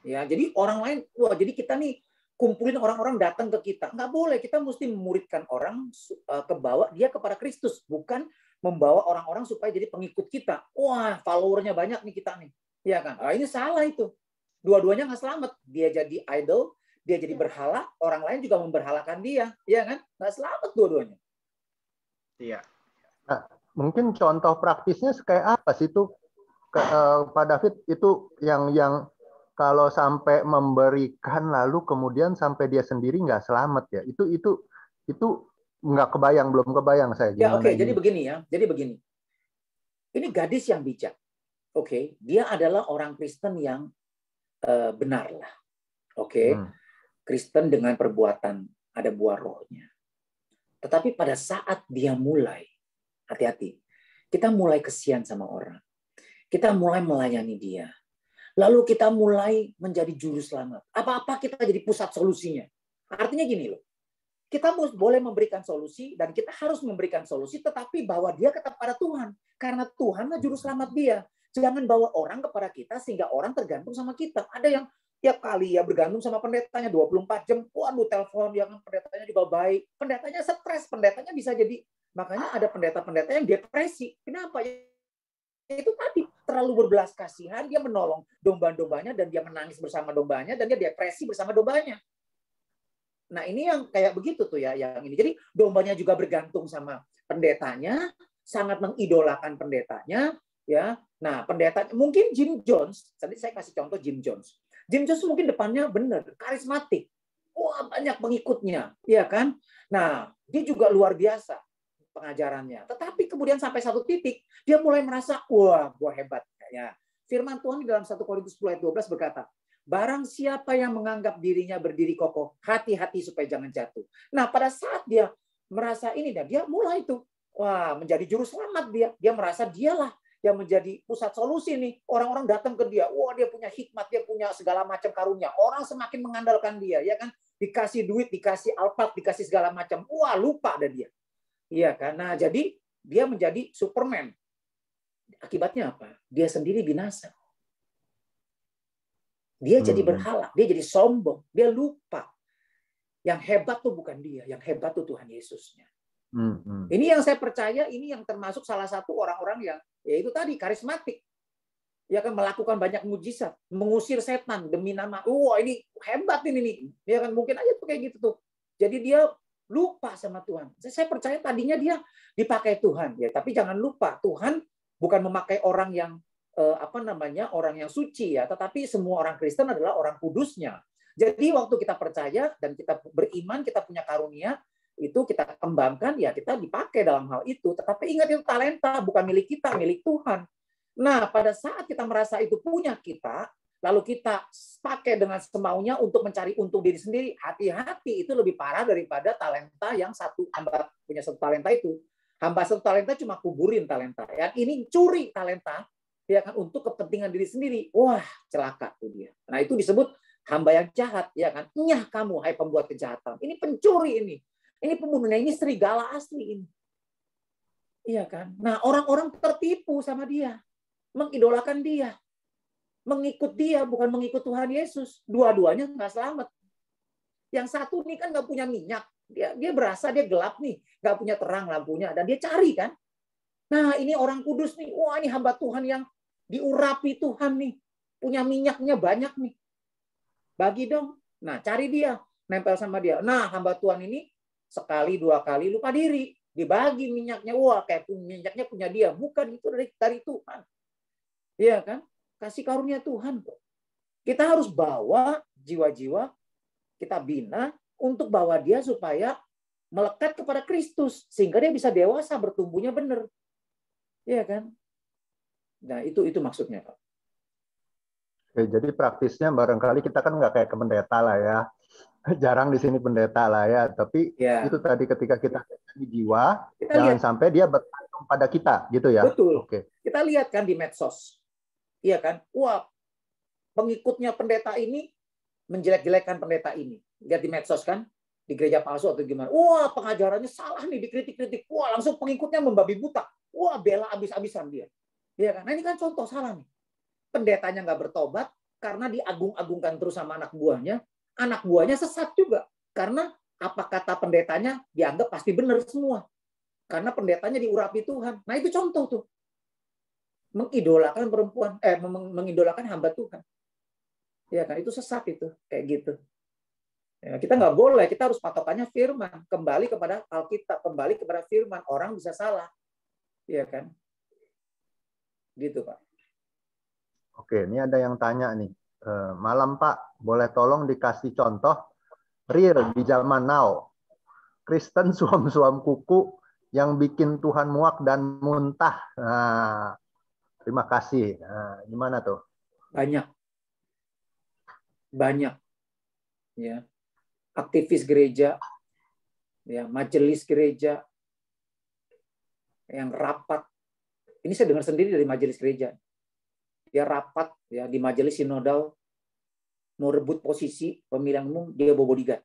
Ya, jadi orang lain, jadi kita nih kumpulin orang-orang datang ke kita, nggak boleh. Kita mesti memuridkan orang kebawa dia kepada Kristus, bukan membawa orang-orang supaya jadi pengikut kita. Wah, followernya banyak nih kita nih. Ya kan? Ini salah itu. Dua-duanya nggak selamat. Dia jadi idol, dia jadi berhala, orang lain juga memberhalakan dia. Ya kan? Nggak selamat dua-duanya. Iya. Nah, mungkin contoh praktisnya kayak apa sih itu, Pak David, itu yang kalau sampai memberikan lalu kemudian sampai dia sendiri nggak selamat ya. Itu nggak kebayang, belum kebayang saya. Ya oke, jadi begini ya. Jadi begini. Ini gadis yang bijak. Oke, dia adalah orang Kristen yang benar lah. Oke, Kristen dengan perbuatan, ada buah rohnya. Tetapi pada saat dia mulai, hati-hati, kita mulai kesian sama orang. Kita mulai melayani dia. Lalu kita mulai menjadi juru selamat. Apa-apa kita jadi pusat solusinya. Artinya gini loh. Kita boleh memberikan solusi dan kita harus memberikan solusi, tetapi bawa dia tetap pada Tuhan. Karena Tuhanlah juru selamat dia. Jangan bawa orang kepada kita sehingga orang tergantung sama kita. Ada yang tiap kali ya bergantung sama pendetanya 24 jam. Waduh, telepon yang pendetanya juga baik. Pendetanya stres, pendetanya bisa jadi. Makanya ada pendeta-pendeta yang depresi. Kenapa? Itu tadi terlalu berbelas kasihan, dia menolong domba-dombanya dan dia menangis bersama dombanya dan dia depresi bersama dombanya. Nah, ini yang kayak begitu tuh ya, yang ini. Jadi dombanya juga bergantung sama pendetanya, sangat mengidolakan pendetanya, ya. Nah, pendetanya mungkin Jim Jones, tadi saya kasih contoh Jim Jones. Jim Jones mungkin depannya benar, karismatik. Wah, banyak pengikutnya, ya kan? Nah, dia juga luar biasa pengajarannya. Tetapi kemudian sampai satu titik, dia mulai merasa, wah, gua hebat. Ya. Firman Tuhan di dalam 1 Korintus 10 ayat 12 berkata, barang siapa yang menganggap dirinya berdiri kokoh, hati-hati supaya jangan jatuh. Nah, pada saat dia merasa ini, dia mulai tuh, wah, menjadi juru selamat dia. Dia merasa dialah yang menjadi pusat solusi nih. Orang-orang datang ke dia, wah dia punya hikmat, dia punya segala macam karunia. Orang semakin mengandalkan dia, ya kan? Dikasih duit, dikasih Alphard, dikasih segala macam. Wah, lupa ada dia. Iya kan? Nah, jadi dia menjadi Superman. Akibatnya apa? Dia sendiri binasa. Dia jadi berhala, dia jadi sombong, dia lupa. Yang hebat tuh bukan dia, yang hebat tuh Tuhan Yesusnya. Ini yang saya percaya, ini yang termasuk salah satu orang-orang yang yaitu tadi karismatik. Dia akan melakukan banyak mujizat, mengusir setan demi nama. Wah, ini hebat ini nih. Dia kan mungkin aja tuh kayak gitu tuh. Jadi dia lupa sama Tuhan. Saya percaya tadinya dia dipakai Tuhan, ya. Tapi jangan lupa Tuhan bukan memakai orang yang orang yang suci, ya. Tetapi semua orang Kristen adalah orang kudusnya. Jadi waktu kita percaya dan kita beriman, kita punya karunia, itu kita kembangkan, ya kita dipakai dalam hal itu. Tetapi ingat, itu talenta, bukan milik kita, milik Tuhan. Nah, pada saat kita merasa itu punya kita, lalu kita pakai dengan semaunya untuk mencari untung diri sendiri, hati-hati, itu lebih parah daripada talenta yang satu hamba punya satu talenta itu. Hamba satu talenta cuma kuburin talenta. Yang ini curi talenta, ya kan, untuk kepentingan diri sendiri. Wah, celaka tuh dia. Nah, itu disebut hamba yang jahat, ya kan. Nyah kamu, hai pembuat kejahatan. Ini pencuri ini. Ini pembunuhnya, ini serigala asli ini. Iya kan? Nah, orang-orang tertipu sama dia. Mengidolakan dia. Mengikut dia, bukan mengikut Tuhan Yesus. Dua-duanya nggak selamat. Yang satu nih kan nggak punya minyak. Dia berasa dia gelap nih. Nggak punya terang lampunya. Dan dia cari kan. Nah, ini orang kudus nih. Wah, ini hamba Tuhan yang diurapi Tuhan nih. Punya minyaknya banyak nih. Bagi dong. Nah, cari dia. Nempel sama dia. Nah, hamba Tuhan ini sekali, dua kali lupa diri. Dibagi minyaknya. Wah, kayak minyaknya punya dia. Bukan, itu dari Tuhan. Iya kan? Kasih karunia Tuhan kok. Kita harus bawa jiwa-jiwa, kita bina untuk bawa dia supaya melekat kepada Kristus. Sehingga dia bisa dewasa, bertumbuhnya benar. Iya kan? Nah, itu maksudnya, Pak. Oke, jadi praktisnya barangkali kita kan nggak kayak ke pendeta lah ya. Jarang di sini pendeta lah ya. Tapi itu tadi ketika kita jiwa, jangan sampai dia bergantung pada kita, gitu ya. Betul. Oke. Kita lihat kan di medsos. Iya kan? Wah, pengikutnya pendeta ini menjelek-jelekan pendeta ini. Lihat di medsos kan? Di gereja palsu atau gimana. Wah, pengajarannya salah nih, dikritik-kritik. Wah, langsung pengikutnya membabi buta. Wah, bela abis-abisan dia. Iya kan? Nah, ini kan contoh salah nih. Pendetanya nggak bertobat karena diagung-agungkan terus sama anak buahnya. Anak buahnya sesat juga. Karena apa kata pendetanya dianggap pasti benar semua. Karena pendetanya diurapi Tuhan. Nah, itu contoh tuh. Mengidolakan perempuan, mengidolakan hamba Tuhan. Ya kan, itu sesat itu, kayak gitu. Ya, kita nggak boleh, kita harus patokannya firman, kembali kepada Alkitab, kembali kepada firman. Orang bisa salah, ya kan? Gitu, Pak. Oke, ini ada yang tanya nih, malam Pak, boleh tolong dikasih contoh real di zaman now, Kristen suam-suam kuku yang bikin Tuhan muak dan muntah. Nah, terima kasih. Nah, gimana tuh? Banyak. Ya. Aktivis gereja, ya, majelis gereja yang rapat. Ini saya dengar sendiri dari majelis gereja. Dia rapat ya di majelis sinodal, mau rebut posisi pemilihan umum, dia bawa bodyguard.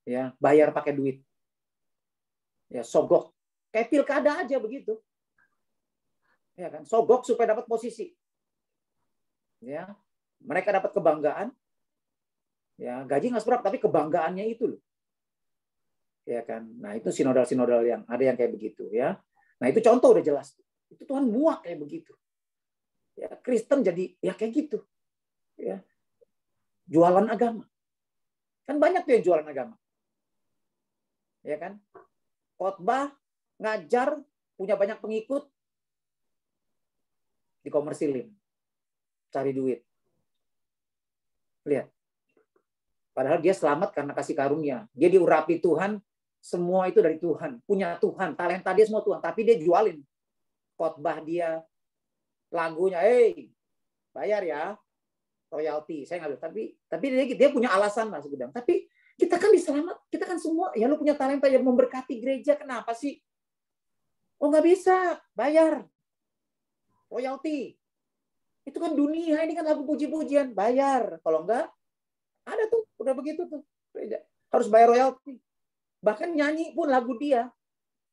Ya, bayar pakai duit. Ya, sogok. Kayak pilkada aja begitu. Ya kan, sogok supaya dapat posisi. Ya, mereka dapat kebanggaan. Ya, gaji nggak seberapa, tapi kebanggaannya itu loh. Ya kan. Nah, itu sinodal-sinodal yang ada yang kayak begitu ya. Nah, itu contoh udah jelas. Itu Tuhan muak kayak begitu. Ya, Kristen jadi ya kayak gitu. Ya. Jualan agama. Kan banyak tuh yang jualan agama. Ya kan? Khotbah, ngajar, punya banyak pengikut, dikomersilin. Cari duit. Lihat. Padahal dia selamat karena kasih karunia. Dia diurapi Tuhan, semua itu dari Tuhan. Punya Tuhan, talenta dia semua Tuhan. Tapi dia jualin. Khotbah dia, lagunya, bayar ya, royalti. Saya nggak bilang. Tapi dia punya alasan lah segudang. Tapi kita kan diselamat, kita kan semua, ya lu punya talenta yang memberkati gereja, kenapa sih? Oh nggak bisa, bayar royalti. Itu kan dunia, ini kan lagu puji-pujian, bayar. Kalau enggak, ada tuh, udah begitu tuh. Harus bayar royalti. Bahkan nyanyi pun lagu dia,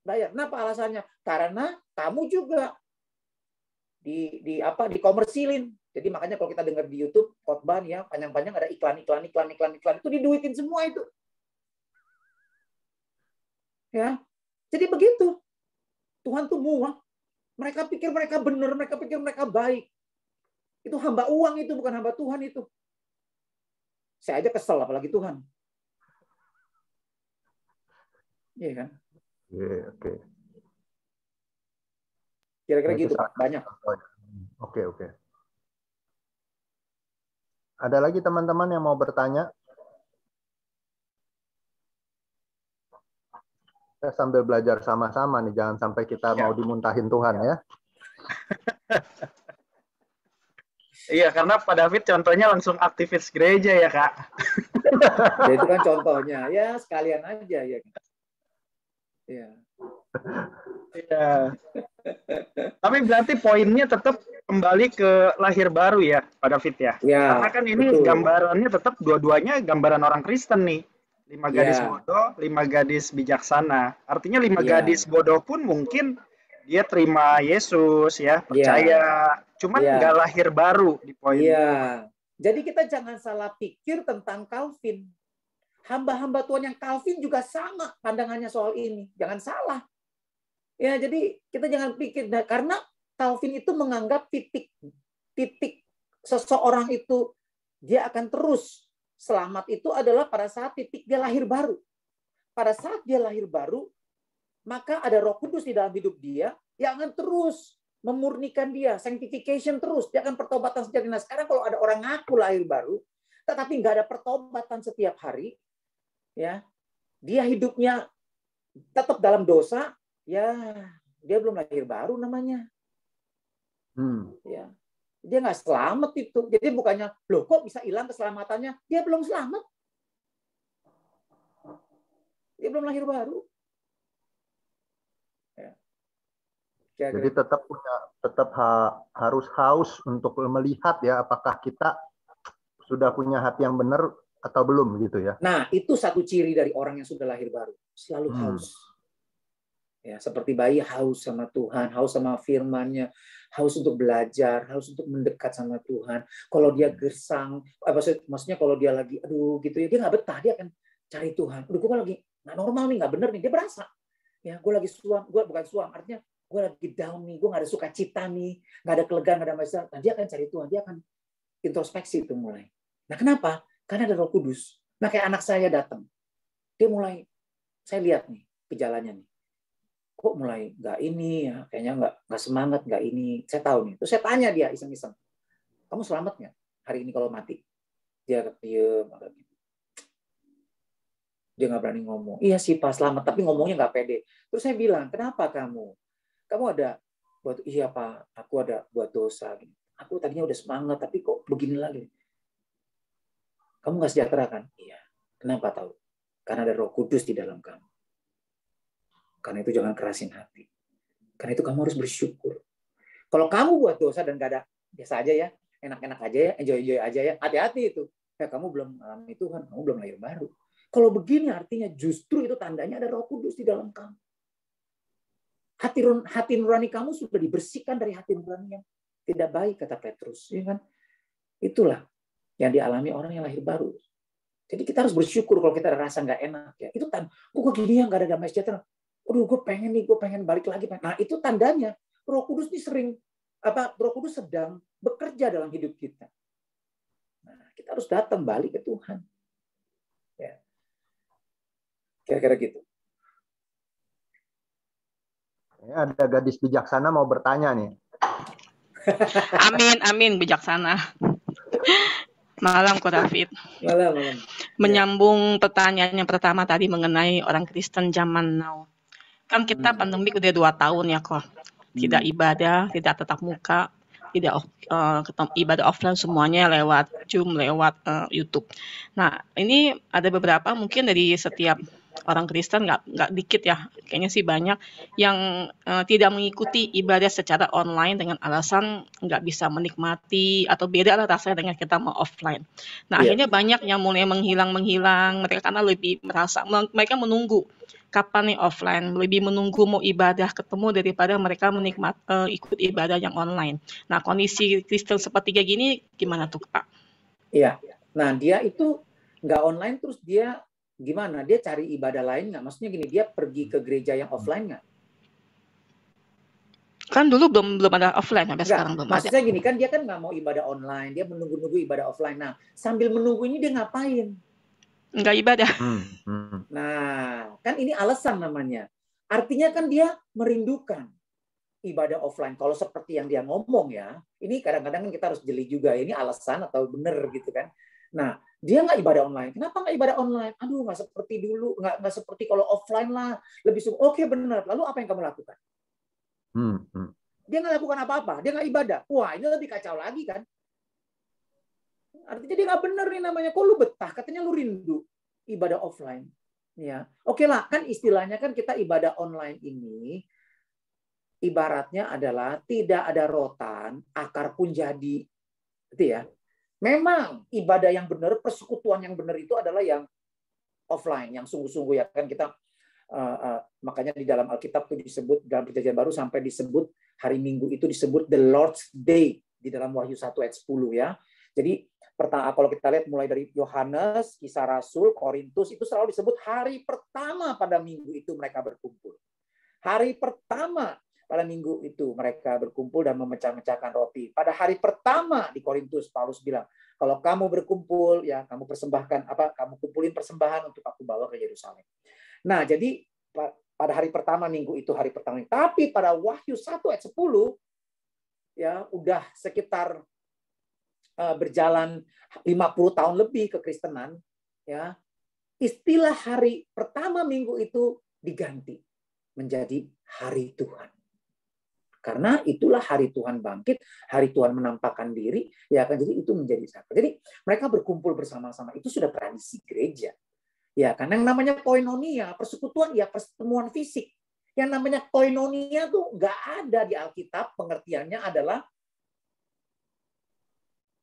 bayar. Kenapa alasannya? Karena kamu juga dikomersilin. Jadi makanya kalau kita dengar di YouTube khotbah ya, panjang-panjang ada iklan itu diduitin semua itu. Ya. Jadi begitu. Tuhan tuh muak. Mereka pikir mereka benar, mereka pikir mereka baik. Itu hamba uang itu, bukan hamba Tuhan itu. Saya aja kesel, apalagi Tuhan. Iya kan? Oke. Kira-kira gitu, Pak. Banyak. Oke. Ada lagi teman-teman yang mau bertanya? Kita sambil belajar sama-sama nih, jangan sampai kita mau dimuntahin Tuhan ya. Iya, karena Pak David contohnya langsung aktivis gereja ya, Kak. Ya, itu kan contohnya. Ya, sekalian aja ya. Iya. Iya. Tapi berarti poinnya tetap kembali ke lahir baru ya, Pak David ya. Karena kan ini betul. Gambarannya tetap dua-duanya gambaran orang Kristen nih. 5 gadis bodoh, 5 gadis bijaksana. Artinya 5 gadis bodoh pun mungkin dia terima Yesus ya, percaya. Cuman nggak lahir baru di poin. Iya. Jadi kita jangan salah pikir tentang Calvin. Hamba-hamba Tuhan yang Calvin juga sama pandangannya soal ini. Jangan salah. Ya, jadi kita jangan pikir karena Calvin itu menganggap titik seseorang itu dia akan terus selamat itu adalah pada saat titik dia lahir baru. Pada saat dia lahir baru, maka ada Roh Kudus di dalam hidup dia yang akan terus memurnikan dia, sanctification terus. Dia akan pertobatan sejati. Nah, sekarang kalau ada orang ngaku lahir baru, tetapi nggak ada pertobatan setiap hari, ya, dia hidupnya tetap dalam dosa, ya, dia belum lahir baru namanya. Ya. Dia nggak selamat itu. Jadi bukannya, loh kok bisa hilang keselamatannya? Dia belum selamat. Dia belum lahir baru. Ya. Jadi tetap harus haus untuk melihat ya apakah kita sudah punya hati yang benar atau belum gitu ya. Nah, itu satu ciri dari orang yang sudah lahir baru. Selalu haus. Ya, seperti bayi haus sama Tuhan, haus sama firman-Nya, haus untuk belajar, haus untuk mendekat sama Tuhan. Kalau dia gersang, maksudnya kalau dia lagi, aduh gitu ya, dia nggak betah, dia akan cari Tuhan. Aduh, gue lagi nggak normal nih, nggak bener nih, dia berasa. Ya, gue lagi suam, gue bukan suam, artinya gue lagi down nih, gue nggak ada sukacita nih, nggak ada kelegaan, nggak ada masalah. Nah, dia akan cari Tuhan, dia akan introspeksi itu mulai. Nah, kenapa? Karena ada Roh Kudus. Nah, kayak anak saya datang, dia mulai, saya lihat nih gejalanya nih. Kok mulai nggak ini ya, kayaknya nggak semangat, nggak ini. Saya tahu nih. Terus saya tanya dia iseng-iseng, kamu selamat nggak hari ini kalau mati? Dia diem, dia nggak berani ngomong. Iya sih Pak, selamat, tapi ngomongnya nggak pede. Terus saya bilang, kenapa kamu? Kamu ada buat, iya Pak, aku ada buat dosa. Aku tadinya udah semangat, tapi kok begini lagi? Kamu nggak sejahtera kan? Iya. Kenapa tahu? Karena ada Roh Kudus di dalam kamu. Karena itu jangan kerasin hati. Karena itu kamu harus bersyukur. Kalau kamu buat dosa dan gak ada, biasa aja ya, enak-enak aja ya, enjoy-enjoy aja ya, hati-hati itu. Ya kamu belum mengalami Tuhan, kamu belum lahir baru. Kalau begini artinya justru itu tandanya ada Roh Kudus di dalam kamu. Hati nurani kamu sudah dibersihkan dari hati nurani yang tidak baik, kata Petrus. Ya kan? Itulah yang dialami orang yang lahir baru. Jadi kita harus bersyukur kalau kita ada rasa nggak enak. Ya. Itu kok gini ya, nggak ada damai sejahtera. Aduh, gue pengen balik lagi. Nah, itu tandanya Roh Kudus ini Roh Kudus sedang bekerja dalam hidup kita. Nah, kita harus datang balik ke Tuhan. Ya. Kira-kira gitu. Ada gadis bijaksana mau bertanya nih. Amin, bijaksana. Malam, Ko David. Malam. Menyambung pertanyaan yang pertama tadi mengenai orang Kristen zaman now. Kan kita pandemi udah 2 tahun ya kok. Tidak ibadah, tidak tatap muka, tidak ibadah offline, semuanya lewat Zoom, lewat YouTube. Nah, ini ada beberapa mungkin dari setiap orang Kristen nggak dikit ya, kayaknya sih banyak yang tidak mengikuti ibadah secara online dengan alasan nggak bisa menikmati atau beda lah rasanya dengan kita mau offline. Nah, Iya. akhirnya banyak yang mulai menghilang mereka karena lebih mereka menunggu kapan nih offline, lebih menunggu mau ibadah ketemu daripada mereka ikut ibadah yang online. Nah, kondisi Kristen seperti kayak gini gimana tuh, Pak? Iya. Nah, dia itu nggak online terus dia gimana? Dia cari ibadah lain nggak? Maksudnya gini, dia pergi ke gereja yang offline nggak? Kan dulu belum ada offline, sampai Nggak. sekarang belum ada. Maksudnya gini, kan dia kan nggak mau ibadah online, dia menunggu-nunggu ibadah offline. Nah, sambil menunggu ini dia ngapain? Nggak ibadah. Nah, kan ini alasan namanya. Artinya kan dia merindukan ibadah offline. Kalau seperti yang dia ngomong ya, ini kadang-kadang kita harus jeli juga. Ini alasan atau benar gitu kan. Nah, dia nggak ibadah online. Kenapa nggak ibadah online? Aduh, nggak seperti dulu. Nggak seperti kalau offline lah. Lebih Oke, benar. Lalu apa yang kamu lakukan? Dia nggak lakukan apa-apa. Dia nggak ibadah. Wah, ini lebih kacau lagi kan. Artinya dia nggak benar nih namanya. Kok lu betah? Katanya lu rindu ibadah offline. Ya, oke lah. Kan istilahnya kan kita ibadah online ini ibaratnya adalah tidak ada rotan, akar pun jadi. Gitu ya. Memang ibadah yang benar, persekutuan yang benar itu adalah yang offline, yang sungguh-sungguh ya kan kita makanya di dalam Alkitab itu disebut dalam Perjanjian Baru sampai disebut hari Minggu itu disebut the Lord's Day di dalam Wahyu 1 ayat 10 ya. Jadi kalau kita lihat mulai dari Yohanes, Kisah Rasul, Korintus itu selalu disebut hari pertama pada minggu itu mereka berkumpul. Hari pertama pada minggu itu mereka berkumpul dan memecah-mecahkan roti. Pada hari pertama di Korintus Paulus bilang, kalau kamu berkumpul ya kamu persembahkan kamu kumpulin persembahan untuk aku bawa ke Yerusalem. Nah, jadi pada hari pertama minggu itu hari pertama. Tapi pada Wahyu 1 ayat 10 ya udah sekitar berjalan 50 tahun lebih kekristenan ya. Istilah hari pertama minggu itu diganti menjadi hari Tuhan. Karena itulah hari Tuhan bangkit, hari Tuhan menampakkan diri, ya kan, jadi itu menjadi satu. Jadi mereka berkumpul bersama-sama, itu sudah tradisi gereja. Ya, karena yang namanya koinonia, persekutuan ya pertemuan fisik. Yang namanya koinonia tuh nggak ada di Alkitab, pengertiannya adalah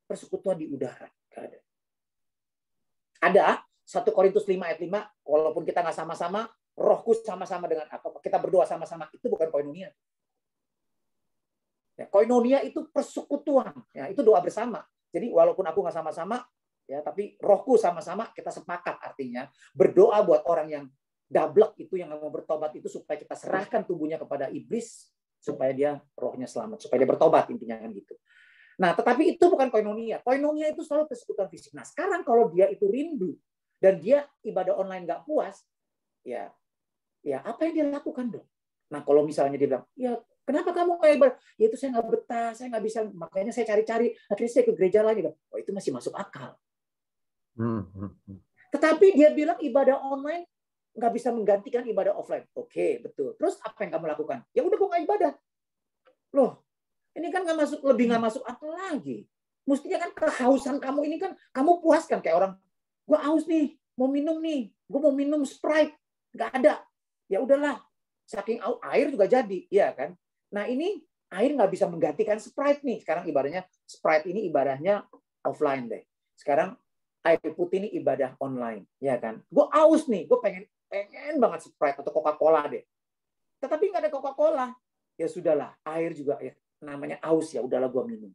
persekutuan di udara. Nggak ada. Ada 1 Korintus 5 ayat 5, walaupun kita nggak sama-sama, rohku sama-sama dengan kita berdoa sama-sama, itu bukan koinonia. Ya, koinonia itu persekutuan, ya, itu doa bersama. Jadi walaupun aku nggak sama-sama, ya, tapi rohku sama-sama, kita sepakat artinya berdoa buat orang yang dablek itu yang mau bertobat itu supaya kita serahkan tubuhnya kepada iblis supaya dia rohnya selamat, supaya dia bertobat intinya kan gitu. Nah, tetapi itu bukan koinonia. Koinonia itu selalu persekutuan fisik. Nah, sekarang kalau dia itu rindu dan dia ibadah online nggak puas, ya apa yang dia lakukan dong? Nah, kalau misalnya dia bilang, ya kenapa kamu nggak ibadah? Ya itu saya nggak betah, saya nggak bisa, makanya saya cari-cari, akhirnya saya ke gereja lagi. Oh, itu masih masuk akal. Tetapi dia bilang ibadah online nggak bisa menggantikan ibadah offline. Oke, betul. Terus apa yang kamu lakukan? Ya udah, gue nggak ibadah. Loh, ini kan lebih nggak masuk akal lagi. Mestinya kan kehausan kamu ini kan kamu puaskan kayak orang, gue haus nih, mau minum nih, gue mau minum Sprite, nggak ada. Ya udahlah, saking air juga jadi, ya kan? Nah ini air nggak bisa menggantikan Sprite nih. Sekarang ibadahnya Sprite ini ibadahnya offline deh. Sekarang air putih ini ibadah online, ya kan? Gue haus nih, gue pengen banget Sprite atau Coca-Cola deh. Tetapi nggak ada Coca-Cola, ya sudahlah, air juga ya namanya haus, ya udahlah gue minum,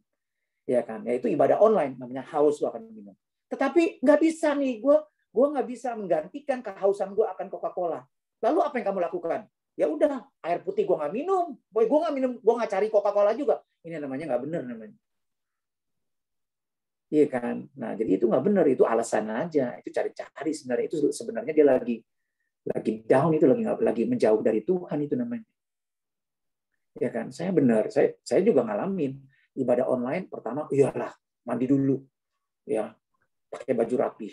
ya kan? Ya itu ibadah online, namanya haus, gue akan minum. Tetapi nggak bisa nih, gue nggak bisa menggantikan kehausan gue akan Coca-Cola. Lalu apa yang kamu lakukan? Ya udah, air putih gue nggak minum, gue nggak minum, gue nggak cari Coca-Cola juga. Ini namanya nggak benar namanya. Iya kan? Nah, jadi itu nggak benar, itu alasan aja, itu cari-cari sebenarnya, itu sebenarnya dia lagi down, itu lagi menjauh dari Tuhan itu namanya. Ya kan? Saya benar, saya juga ngalamin ibadah online pertama, iyalah mandi dulu, ya pakai baju rapi,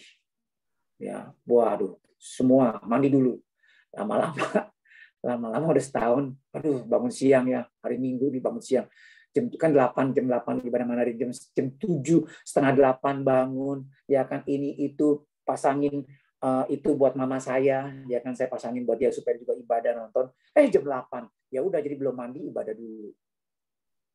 ya, waduh, semua mandi dulu, lama-lama udah setahun, aduh bangun siang ya, hari Minggu dibangun siang. Jam 8 ibadah mana jam 7, setengah 8 bangun, ya kan, ini itu pasangin itu buat mama saya, ya kan saya pasangin buat dia supaya juga ibadah nonton. Jam 8, ya udah jadi belum mandi ibadah dulu.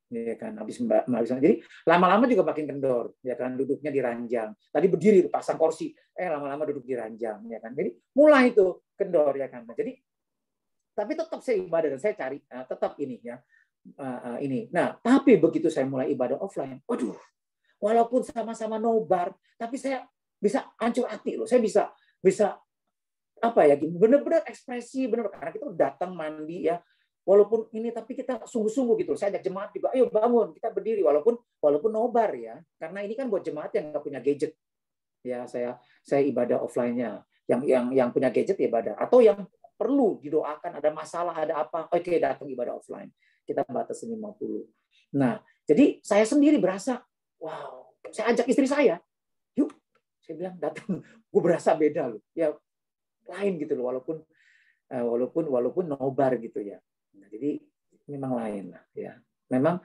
Ya kan, habis jadi lama-lama juga makin kendor, ya kan duduknya di ranjang. Tadi berdiri pasang kursi, lama-lama duduk di ranjang, ya kan. Jadi mulai itu kendor, ya kan. Nah, jadi tapi tetap saya ibadah dan saya cari tetap ini ya. Ini. Nah, tapi begitu saya mulai ibadah offline, waduh, walaupun sama-sama nobar, tapi saya bisa hancur hati loh. Saya bisa apa ya, benar-benar ekspresi, benar karena kita datang mandi ya, walaupun ini tapi kita sungguh-sungguh gitu. Saya ajak jemaat juga, ayo bangun, kita berdiri walaupun nobar ya, karena ini kan buat jemaat yang nggak punya gadget ya. Saya ibadah offline-nya, yang punya gadget ya ibadah, atau yang perlu didoakan ada masalah ada apa, oke datang ibadah offline, kita batasin 50. Nah jadi saya sendiri berasa wow, saya ajak istri saya, yuk, saya bilang datang, gue berasa beda loh ya, lain gitu loh, walaupun nobar gitu ya. Nah, jadi memang lain lah ya. Memang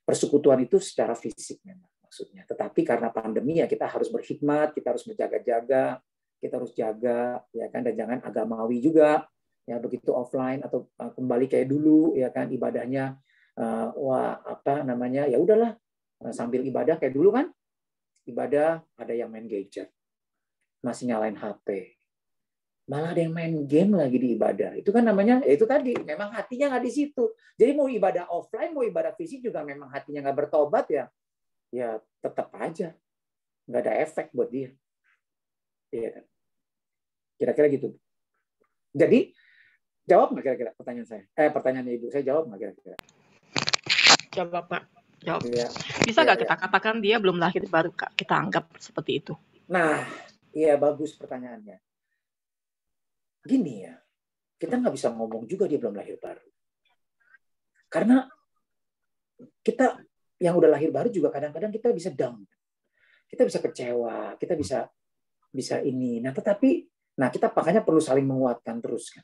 persekutuan itu secara fisik memang maksudnya. Tetapi karena pandemi ya kita harus berkhidmat, kita harus berjaga-jaga, kita harus jaga ya kan, dan jangan agamawi juga ya, begitu offline atau kembali kayak dulu ya kan ibadahnya ya udahlah sambil ibadah kayak dulu kan, ibadah ada yang main gadget, masih nyalain HP. Malah ada yang main game lagi di ibadah. Itu kan namanya, ya itu tadi, memang hatinya nggak di situ. Jadi mau ibadah offline, mau ibadah fisik juga memang hatinya nggak bertobat ya tetap aja. Nggak ada efek buat dia. Iya. Kira-kira gitu. Jadi, jawab nggak kira-kira pertanyaan saya? Pertanyaannya Ibu, saya jawab nggak kira-kira? Jawab, Pak. Jawab. Ya. Bisa nggak kita katakan dia belum lahir baru, Kak? Kita anggap seperti itu. Nah, iya bagus pertanyaannya. Gini ya, kita nggak bisa ngomong juga dia belum lahir baru. Karena kita yang udah lahir baru juga kadang-kadang kita bisa down. Kita bisa kecewa, kita bisa ini. Nah, kita makanya perlu saling menguatkan terus kan.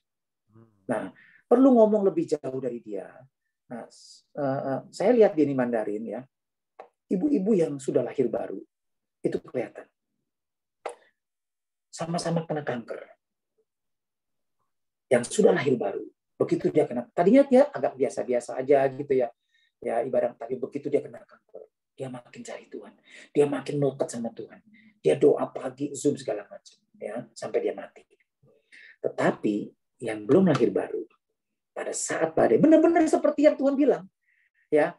Nah, perlu ngomong lebih jauh dari dia. Nah, saya lihat di ini Mandarin ya, ibu-ibu yang sudah lahir baru itu kelihatan sama-sama kena kanker. Yang sudah lahir baru, begitu dia kena, tadinya dia agak biasa-biasa aja gitu ya ibadah, tapi begitu dia kena kanker, dia makin cari Tuhan, dia makin melekat sama Tuhan, dia doa pagi, Zoom segala macam ya sampai dia mati. Tetapi yang belum lahir baru, pada saat badai, benar-benar seperti yang Tuhan bilang ya,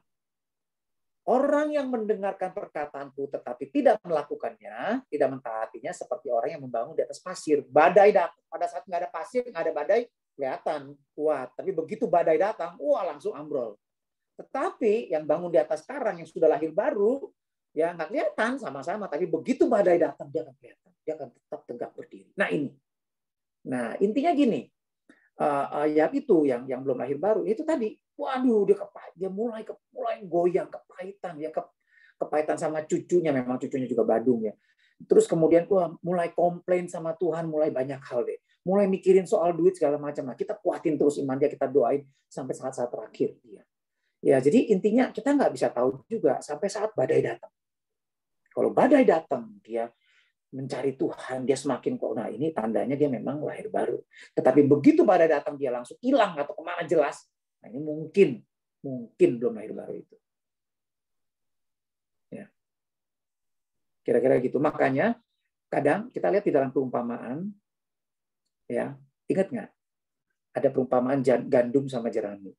orang yang mendengarkan perkataanku tetapi tidak melakukannya, tidak mentaatinya, seperti orang yang membangun di atas pasir. Badai datang. Pada saat nggak ada pasir, nggak ada badai, kelihatan kuat. Tapi begitu badai datang, langsung ambrol. Tetapi yang bangun di atas karang, yang sudah lahir baru, ya nggak kelihatan sama-sama. Tapi begitu badai datang, dia akan kelihatan. Dia akan tetap tegak berdiri. Nah ini. Nah intinya gini, ayat itu yang belum lahir baru, itu tadi. Waduh, dia mulai goyang, kepahitan ya, kepahitan sama cucunya, memang cucunya juga badung ya. Terus kemudian mulai komplain sama Tuhan, mulai banyak hal deh. Mulai mikirin soal duit segala macam. Nah, kita kuatin terus iman dia, kita doain sampai saat-saat terakhir dia. Ya, jadi intinya kita nggak bisa tahu juga sampai saat badai datang. Kalau badai datang, dia mencari Tuhan, dia semakin nah ini tandanya dia memang lahir baru. Tetapi begitu badai datang, dia langsung hilang atau kemana jelas. Nah, ini mungkin belum lahir baru itu. Ya. Kira-kira gitu. Makanya kadang kita lihat di dalam perumpamaan, ya ingat nggak? Ada perumpamaan gandum sama jerami.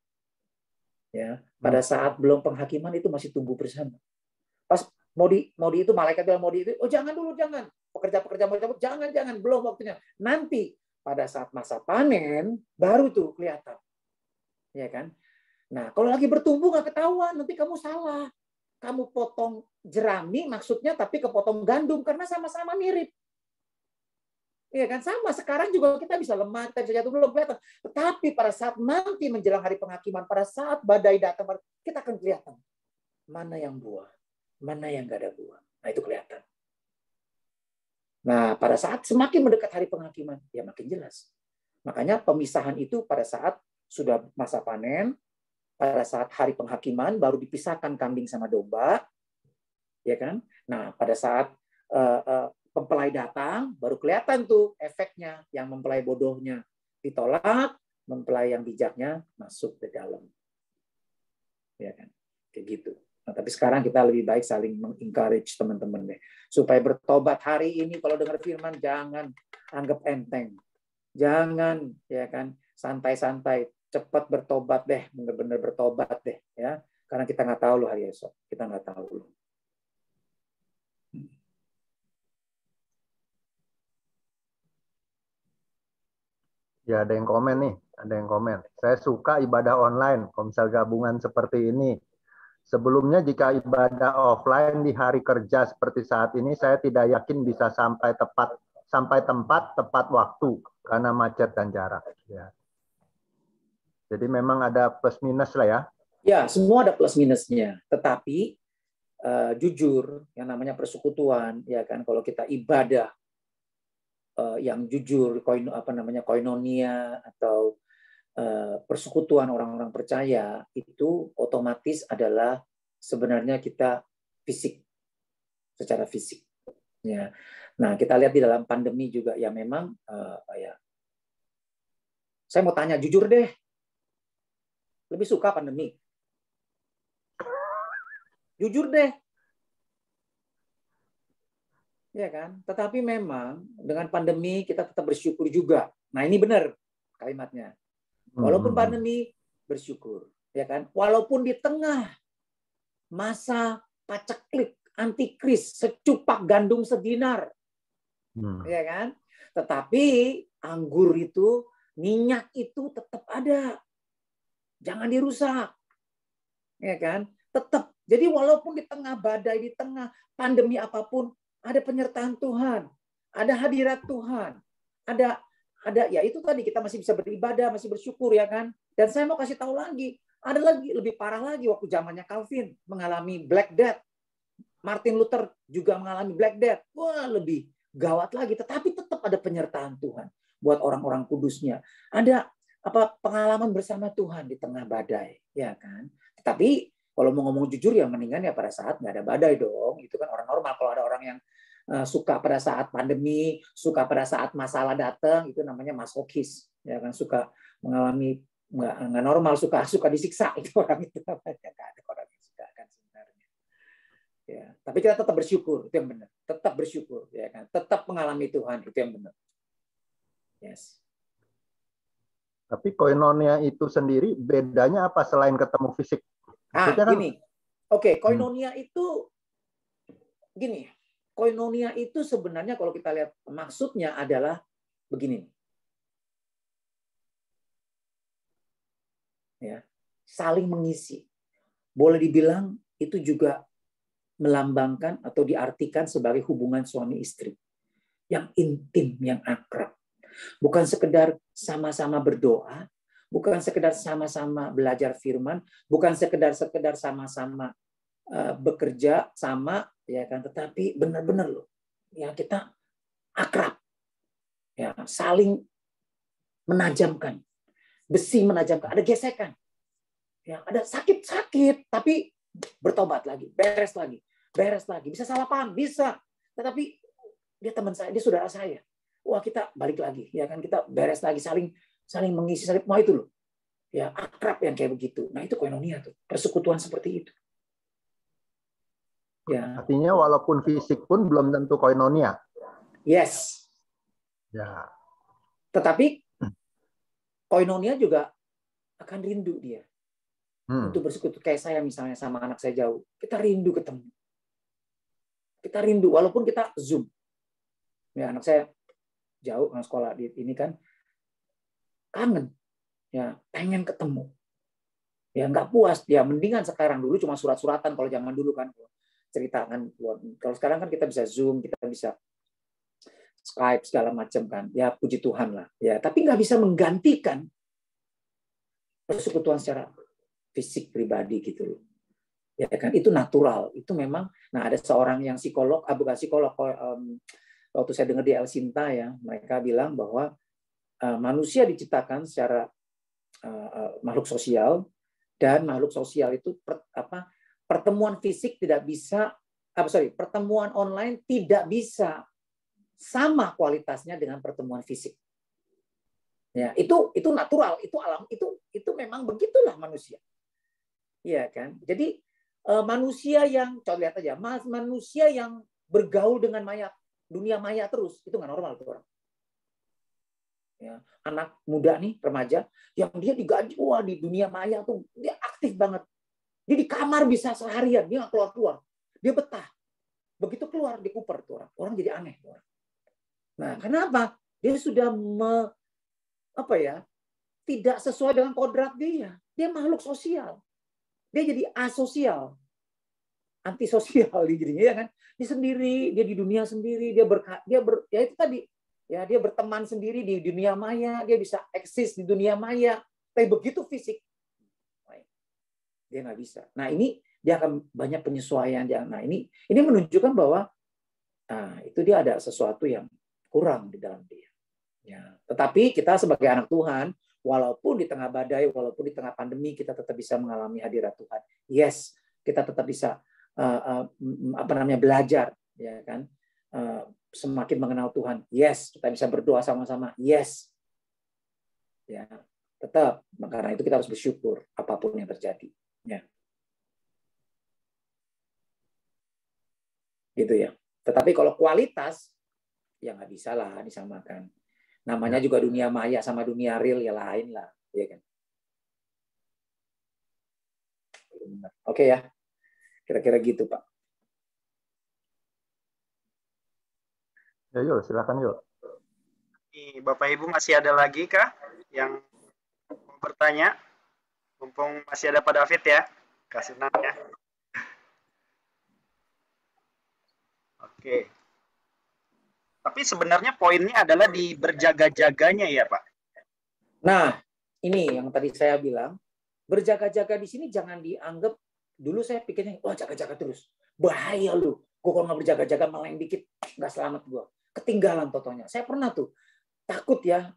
Ya, pada saat belum penghakiman itu masih tumbuh bersama. Pas mau di itu malaikat bilang mau di itu, jangan dulu, jangan. Pekerja-pekerja mau cabut, jangan, belum waktunya. Nanti pada saat masa panen baru tuh kelihatan. Ya kan? Nah, kalau lagi bertumbuh nggak ketahuan, nanti kamu salah. Kamu potong jerami maksudnya, tapi kepotong gandum karena sama-sama mirip. Iya kan, sama. Sekarang juga kita bisa lemah, kita bisa jatuh, belum kelihatan. Tetapi pada saat nanti menjelang hari penghakiman, pada saat badai datang, kita akan kelihatan mana yang buah, mana yang nggak ada buah. Nah, itu kelihatan. Nah, pada saat semakin mendekat hari penghakiman, ya makin jelas. Makanya pemisahan itu pada saat sudah masa panen, pada saat hari penghakiman baru dipisahkan kambing sama domba, ya kan? Nah, pada saat mempelai datang, baru kelihatan tuh efeknya. Yang mempelai bodohnya ditolak, mempelai yang bijaknya masuk ke dalam. Ya kan? Kayak gitu. Nah, tapi sekarang kita lebih baik saling mengencourage teman-teman deh. Supaya bertobat hari ini, kalau dengar firman, jangan anggap enteng. Jangan, ya kan, santai-santai. Cepat bertobat deh, benar-benar bertobat deh. Ya. Karena kita nggak tahu loh hari esok. Kita nggak tahu loh. Ya, ada yang komen nih, ada yang komen. Saya suka ibadah online, komsel gabungan seperti ini. Sebelumnya jika ibadah offline di hari kerja seperti saat ini, saya tidak yakin bisa sampai tempat tepat waktu karena macet dan jarak. Ya. Jadi memang ada plus minus lah ya. Ya, semua ada plus minusnya. Tetapi jujur, yang namanya persekutuan, ya kan, kalau kita ibadah yang jujur, koinonia atau persekutuan orang-orang percaya, itu otomatis adalah sebenarnya kita fisik, secara fisik. Ya. Nah, kita lihat di dalam pandemi juga ya memang saya mau tanya jujur deh, lebih suka pandemi? Jujur deh. Ya kan? Tetapi memang dengan pandemi kita tetap bersyukur juga. Nah, ini benar kalimatnya. Walaupun pandemi, bersyukur, ya kan? Walaupun di tengah masa paceklik, antikris, secupak gandum sedinar, ya kan? Tetapi anggur itu, minyak itu tetap ada, jangan dirusak, ya kan? Tetap. Jadi walaupun di tengah badai, di tengah pandemi apapun, ada penyertaan Tuhan, ada hadirat Tuhan, ada ya itu tadi kita masih bisa beribadah, masih bersyukur ya kan. Dan saya mau kasih tahu lagi, ada lagi lebih parah lagi waktu zamannya Calvin mengalami Black Death, Martin Luther juga mengalami Black Death, wah lebih gawat lagi. Tetapi tetap ada penyertaan Tuhan buat orang-orang kudusnya. Ada pengalaman bersama Tuhan di tengah badai, ya kan. Tetapi kalau mau ngomong jujur ya mendingan ya pada saat nggak ada badai dong. Itu kan orang normal. Kalau ada orang yang suka pada saat pandemi, suka pada saat masalah datang, itu namanya masokis. Ya kan, suka mengalami nggak normal, suka disiksa, itu orang itu namanya. Nggak ada orang yang suka kan sebenarnya. Ya, tapi kita tetap bersyukur, itu yang benar. Tetap bersyukur, ya kan. Tetap mengalami Tuhan, itu yang benar. Yes. Tapi koinonia itu sendiri bedanya apa selain ketemu fisik? Gini. Oke, koinonia itu gini. Koinonia itu sebenarnya kalau kita lihat maksudnya adalah begini. Ya, saling mengisi. Boleh dibilang itu juga melambangkan atau diartikan sebagai hubungan suami istri yang intim, yang akrab. Bukan sekedar sama-sama berdoa, bukan sekedar sama-sama belajar firman, bukan sekedar sama-sama bekerja sama, ya kan, tetapi benar-benar loh, ya kita akrab, ya saling menajamkan, besi menajamkan, ada gesekan, ya ada sakit, tapi bertobat lagi, beres lagi, bisa salah paham, bisa, tetapi dia teman saya, dia saudara saya, wah kita balik lagi, ya kan, kita beres lagi, saling mengisi, saling mau itu loh, ya akrab yang kayak begitu. Nah itu koinonia tuh, persekutuan seperti itu. Ya. Artinya walaupun fisik pun belum tentu koinonia. Yes. Ya. Tetapi koinonia juga akan rindu dia untuk bersekutu. Kayak saya misalnya sama anak saya jauh, kita rindu ketemu. Kita rindu walaupun kita Zoom. Ya anak saya jauh anak sekolah di ini kan kangen, ya pengen ketemu. Ya nggak puas, ya mendingan sekarang. Dulu cuma surat-suratan kalau zaman dulu kan. Ceritakan, kalau sekarang kan kita bisa Zoom, kita bisa Skype segala macam kan, ya puji Tuhan lah, ya tapi nggak bisa menggantikan persekutuan secara fisik pribadi gitu loh, ya kan itu natural, itu memang. Nah ada seorang yang psikolog, bukan psikolog, waktu saya dengar di El Sinta ya, mereka bilang bahwa manusia diciptakan secara makhluk sosial, dan makhluk sosial itu pertemuan fisik tidak bisa, pertemuan online tidak bisa sama kualitasnya dengan pertemuan fisik. Ya, itu natural, itu alam, itu memang begitulah manusia. Iya kan? Jadi manusia yang, coba lihat aja, manusia yang bergaul dengan maya, dunia maya terus, itu nggak normal tuh orang. Ya, anak muda nih, remaja, yang dia digaji, wah di dunia maya tuh dia aktif banget. Dia di kamar bisa seharian, dia nggak keluar-keluar, dia betah. Begitu keluar di Cooper tuh orang jadi aneh tuh orang. Nah, kenapa? Dia sudah tidak sesuai dengan kodrat dia. Dia makhluk sosial. Dia jadi asosial, antisosial jadinya ya kan. Dia sendiri, dia di dunia sendiri, ya itu tadi. Ya, dia berteman sendiri di dunia maya, dia bisa eksis di dunia maya. Tapi begitu fisik, dia nggak bisa. Nah, ini dia akan banyak penyesuaian. Nah, ini menunjukkan bahwa itu dia ada sesuatu yang kurang di dalam dia. Ya. Tetapi kita sebagai anak Tuhan, walaupun di tengah badai, walaupun di tengah pandemi, kita tetap bisa mengalami hadirat Tuhan. Yes, kita tetap bisa belajar, ya kan? Semakin mengenal Tuhan. Yes, kita bisa berdoa sama-sama. Yes, ya, tetap. Karena itu kita harus bersyukur apapun yang terjadi. Ya, gitu ya. Tetapi kalau kualitas, ya nggak bisa lah disamakan. Namanya juga dunia maya sama dunia real ya lain lah, ya kan? Oke ya, kira-kira gitu Pak. Ya yuk, silakan yuk. Bapak Ibu masih ada lagi kah yang mau bertanya? Mumpung masih ada Pak David ya, kasih nanya. Oke. Tapi sebenarnya poinnya adalah di berjaga-jaganya ya Pak. Nah, ini yang tadi saya bilang, berjaga-jaga di sini jangan dianggap, dulu saya pikirnya, wah jaga-jaga terus. Bahaya lu, gue kalau nggak berjaga-jaga malah yang dikit, nggak selamat gue. Ketinggalan totonya. Saya pernah tuh, takut ya,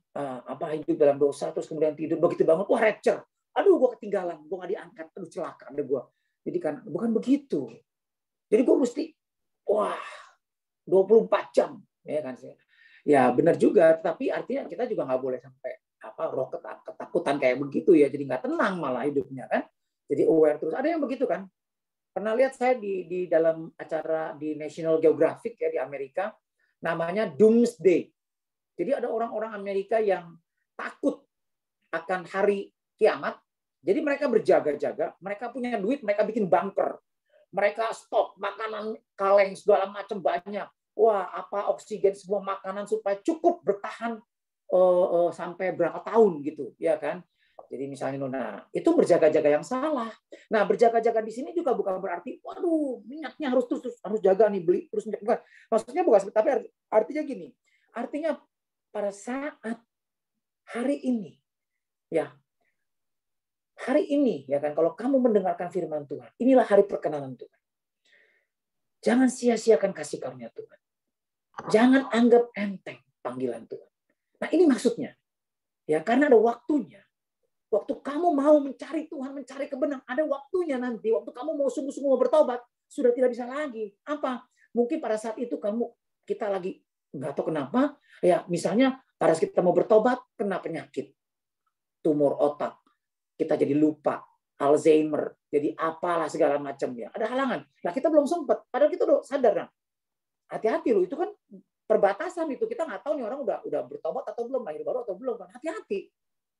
hidup dalam dosa, terus kemudian tidur, begitu bangun, wah rapture. Aduh, gue ketinggalan, gue nggak diangkat, aduh celaka ada gue. Jadi kan, bukan begitu. Jadi gue mesti, wah, 24 jam. Ya kan, ya benar juga, tapi artinya kita juga nggak boleh sampai ketakutan kayak begitu ya, jadi nggak tenang malah hidupnya kan, jadi aware terus. Ada yang begitu kan, pernah lihat saya di dalam acara di National Geographic ya di Amerika, namanya Doomsday. Jadi ada orang-orang Amerika yang takut akan hari kiamat, jadi mereka berjaga-jaga, mereka punya duit, mereka bikin bunker, mereka stok makanan kaleng segala macam banyak. Wah, oksigen, semua makanan supaya cukup bertahan sampai berapa tahun gitu, ya kan? Jadi misalnya, nah itu berjaga-jaga yang salah. Nah berjaga-jaga di sini juga bukan berarti, waduh minyaknya harus jaga nih, beli terus minyak. Bukan. Maksudnya bukan, tapi artinya gini, artinya pada saat hari ini, ya kan, kalau kamu mendengarkan firman Tuhan, inilah hari perkenanan Tuhan. Jangan sia-siakan kasih karunia Tuhan. Jangan anggap enteng panggilan Tuhan. Nah ini maksudnya. Ya, karena ada waktunya. Waktu kamu mau mencari Tuhan, mencari kebenaran, ada waktunya nanti. Waktu kamu mau sungguh-sungguh bertobat, sudah tidak bisa lagi. Apa? Mungkin pada saat itu kita lagi nggak tahu kenapa. Ya, misalnya pada saat kita mau bertobat, kena penyakit. Tumor otak. Kita jadi lupa. Alzheimer. Jadi apalah segala macamnya. Ada halangan. Nah kita belum sempat. Padahal kita udah sadar. Nah, hati-hati loh, itu kan perbatasan itu, kita nggak tahu nih orang udah bertobat atau belum, lahir baru atau belum kan, hati-hati.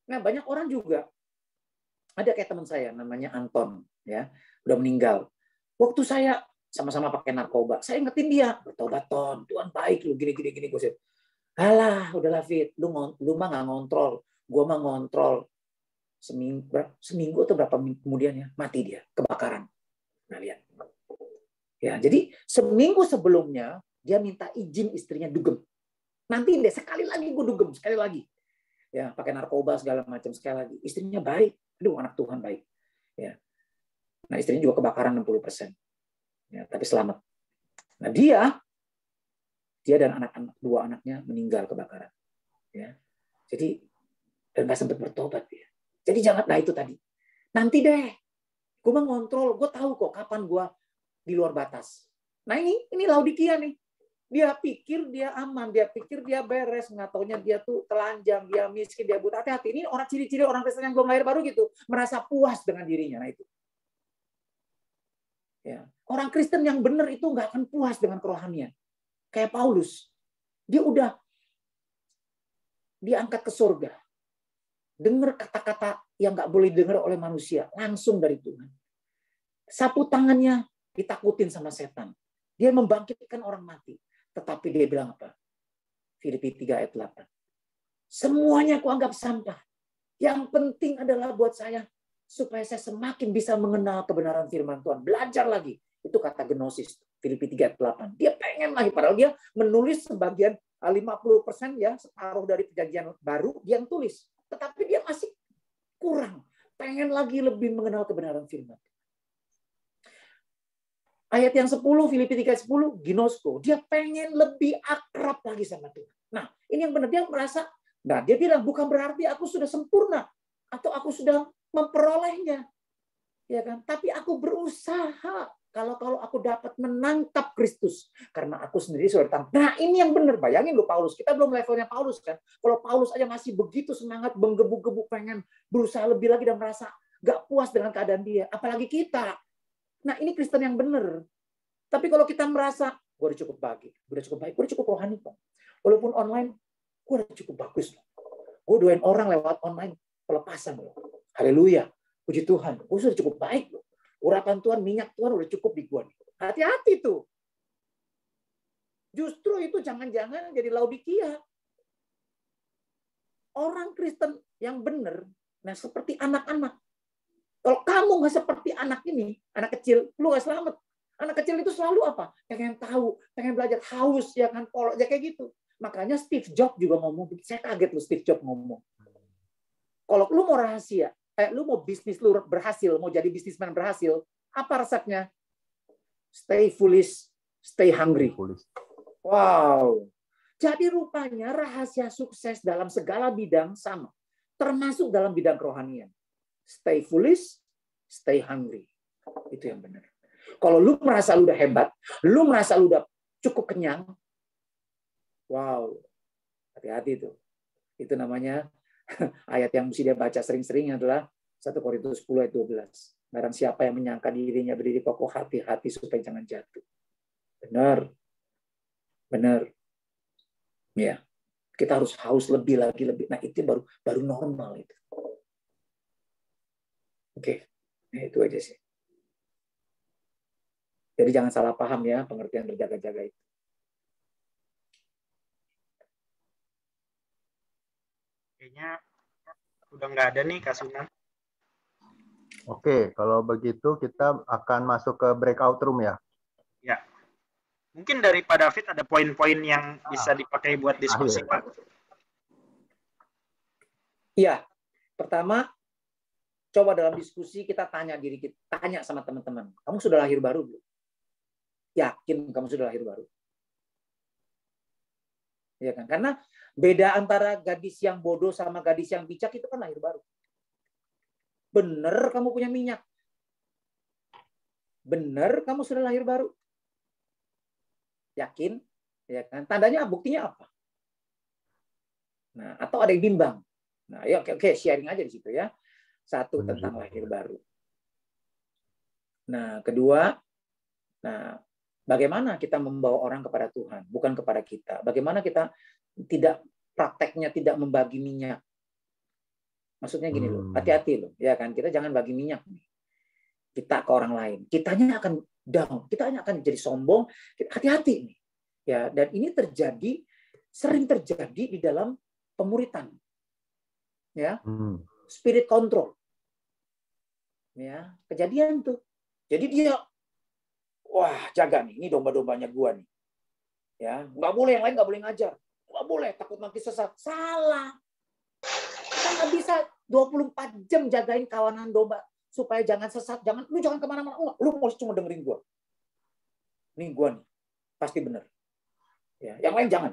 Nah banyak orang juga, ada kayak teman saya namanya Anton ya, udah meninggal. Waktu saya sama-sama pakai narkoba, saya ingetin dia, bertobat Ton, Tuhan baik lu gini gue sih. Alah udahlah Fit, lu mah nggak ngontrol, gue mah ngontrol. Seminggu atau berapa minggu kemudian ya mati dia, kebakaran. Nah lihat. Ya, jadi seminggu sebelumnya dia minta izin istrinya dugem. Nanti deh sekali lagi gue dugem, sekali lagi. Ya, pakai narkoba segala macam sekali lagi. Istrinya baik. Aduh, anak Tuhan baik. Ya. Nah, istrinya juga kebakaran 60%. Ya, tapi selamat. Nah, dia dan dua anaknya meninggal kebakaran. Ya. Jadi dan nggak sempat bertobat dia. Jadi jangan, nah itu tadi. Nanti deh. Gue mengontrol, gue tahu kok kapan gue di luar batas. Nah ini Laodikia nih. Dia pikir dia aman, dia pikir dia beres, nggak taunya dia tuh telanjang, dia miskin, dia buta. Hati-hati, ini orang ciri-ciri orang Kristen yang belum lahir baru gitu, merasa puas dengan dirinya. Nah itu. Ya. Orang Kristen yang benar itu nggak akan puas dengan kerohanian. Kayak Paulus, dia udah diangkat ke surga. Dengar kata-kata yang nggak boleh dengar oleh manusia, langsung dari Tuhan. Sapu tangannya ditakutin sama setan. Dia membangkitkan orang mati. Tetapi dia bilang apa? Filipi 3 ayat 8. Semuanya aku anggap sampah. Yang penting adalah buat saya supaya saya semakin bisa mengenal kebenaran firman Tuhan. Belajar lagi. Itu kata gnosis. Filipi 3 ayat 8. Dia pengen lagi. Padahal dia menulis sebagian 50% ya, separuh dari perjanjian baru dia yang tulis. Tetapi dia masih kurang. Pengen lagi lebih mengenal kebenaran firman. Ayat yang 10, Filipi 3:10, ginosko. Dia pengen lebih akrab lagi sama Tuhan. Nah, ini yang benar. Dia merasa, nah dia bilang, bukan berarti aku sudah sempurna. Atau aku sudah memperolehnya. Ya kan? Tapi aku berusaha. Kalau aku dapat menangkap Kristus. Karena aku sendiri sudah ditangkap. Nah, ini yang benar. Bayangin loh Paulus. Kita belum levelnya Paulus kan. Kalau Paulus aja masih begitu semangat, menggebu-gebu, pengen berusaha lebih lagi dan merasa gak puas dengan keadaan dia. Apalagi kita. Nah, ini Kristen yang benar. Tapi kalau kita merasa, gue udah cukup baik, gue udah cukup rohani, Pak. Walaupun online, gue udah cukup bagus. Gue doain orang lewat online, pelepasan. Haleluya. Puji Tuhan. Gue sudah cukup baik. Urapan Tuhan, minyak Tuhan udah cukup di gue. Hati-hati tuh. Justru itu jangan-jangan jadi Laodikia. Orang Kristen yang benar, nah seperti anak-anak. Kalau kamu nggak seperti anak ini, anak kecil, lu nggak selamat. Anak kecil itu selalu apa? Pengen tahu, pengen belajar, haus, ya kan? Polos, ya kayak gitu. Makanya Steve Jobs juga ngomong, saya kaget lu Steve Jobs ngomong. Kalau lu mau rahasia, lu mau bisnis lu berhasil, mau jadi bisnisman berhasil, apa resepnya? Stay foolish, stay hungry. Wow. Jadi rupanya rahasia sukses dalam segala bidang sama. Termasuk dalam bidang kerohanian. Stay foolish, stay hungry. Itu yang benar. Kalau lu merasa lu udah hebat, lu merasa lu udah cukup kenyang, wow, hati-hati tuh. Itu namanya ayat yang mesti dia baca sering-sering adalah 1 Korintus 10 ayat 12. Barang siapa yang menyangka dirinya berdiri kokoh, hati-hati supaya jangan jatuh. Benar. Benar. Ya. Kita harus haus lebih lagi. Nah, itu baru normal itu. Oke, nah, itu aja sih. Jadi jangan salah paham ya pengertian berjaga-jaga itu. Kayaknya udah nggak ada nih Kak Sunan. Oke, kalau begitu kita akan masuk ke breakout room ya. Ya. Mungkin dari Pak David ada poin-poin yang bisa dipakai buat diskusi, Pak. Iya. Pertama, coba dalam diskusi kita tanya diri kita, tanya sama teman-teman, kamu sudah lahir baru belum? Yakin kamu sudah lahir baru? Ya kan? Karena beda antara gadis yang bodoh sama gadis yang bijak itu kan lahir baru. Bener kamu punya minyak. Bener kamu sudah lahir baru. Yakin? Ya kan? Tandanya, buktinya apa? Nah, atau ada yang bimbang. Nah, ya oke, sharing aja di situ ya. Satu, tentang lahir baru. Nah, kedua, bagaimana kita membawa orang kepada Tuhan, bukan kepada kita. Bagaimana kita prakteknya tidak membagi minyak. Maksudnya gini loh, hati-hati loh, ya kan? Kita jangan bagi minyak nih. Kita ke orang lain. Kitanya akan down, kitanya akan jadi sombong. Hati-hati nih. Ya, dan ini sering terjadi di dalam pemuritan. Ya. Spirit control. Ya, kejadian tuh. Jadi dia jaga nih, ini domba-dombanya gua nih. Ya, nggak boleh yang lain nggak boleh ngajar. Nggak boleh, takut nanti sesat. Salah. Kita nggak bisa 24 jam jagain kawanan domba supaya jangan sesat, lu jangan kemana-mana. Lu mau cuma dengerin gua. Nih gua nih, pasti bener. Ya, yang lain jangan.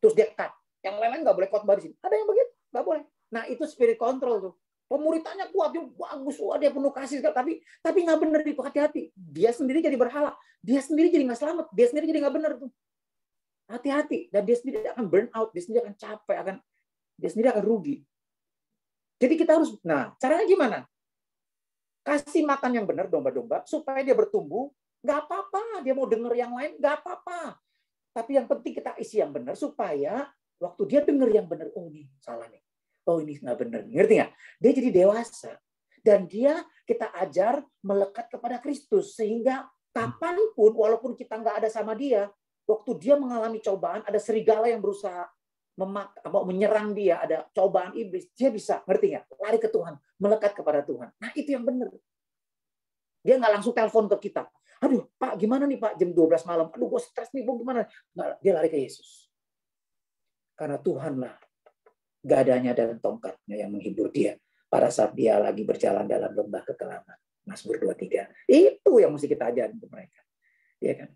Terus dia cut. Yang lain nggak boleh khotbah di sini. Ada yang begitu, nggak boleh. Nah itu spirit control tuh. Pemuritannya kuat, dia bagus, dia penuh kasih, tapi nggak bener itu, hati-hati. Dia sendiri jadi berhala, dia sendiri jadi nggak selamat, dia sendiri jadi nggak bener tuh. Hati-hati, dan dia sendiri akan burn out, dia sendiri akan capek, dia sendiri akan rugi. Jadi kita harus, nah caranya gimana? Kasih makan yang benar domba-domba supaya dia bertumbuh. Nggak apa-apa, dia mau denger yang lain, nggak apa-apa. Tapi yang penting kita isi yang benar supaya waktu dia denger yang benar, oh ini salah nih, oh ini nggak benar, ngerti nggak? Dia jadi dewasa dan kita ajar melekat kepada Kristus sehingga kapanpun, walaupun kita nggak ada sama dia, waktu dia mengalami cobaan, ada serigala yang berusaha menyerang dia, ada cobaan iblis, dia bisa, ngerti nggak? Lari ke Tuhan, melekat kepada Tuhan. Nah itu yang benar. Dia nggak langsung telepon ke kita. Aduh Pak, gimana nih Pak, jam 12 malam. Aduh gue stres nih, gimana? Nggak, dia lari ke Yesus. Karena Tuhanlah gadanya dan tongkatnya yang menghibur dia pada saat dia lagi berjalan dalam lembah kekelaman. Mazmur 23. Itu yang mesti kita ajarin ke mereka. Iya kan?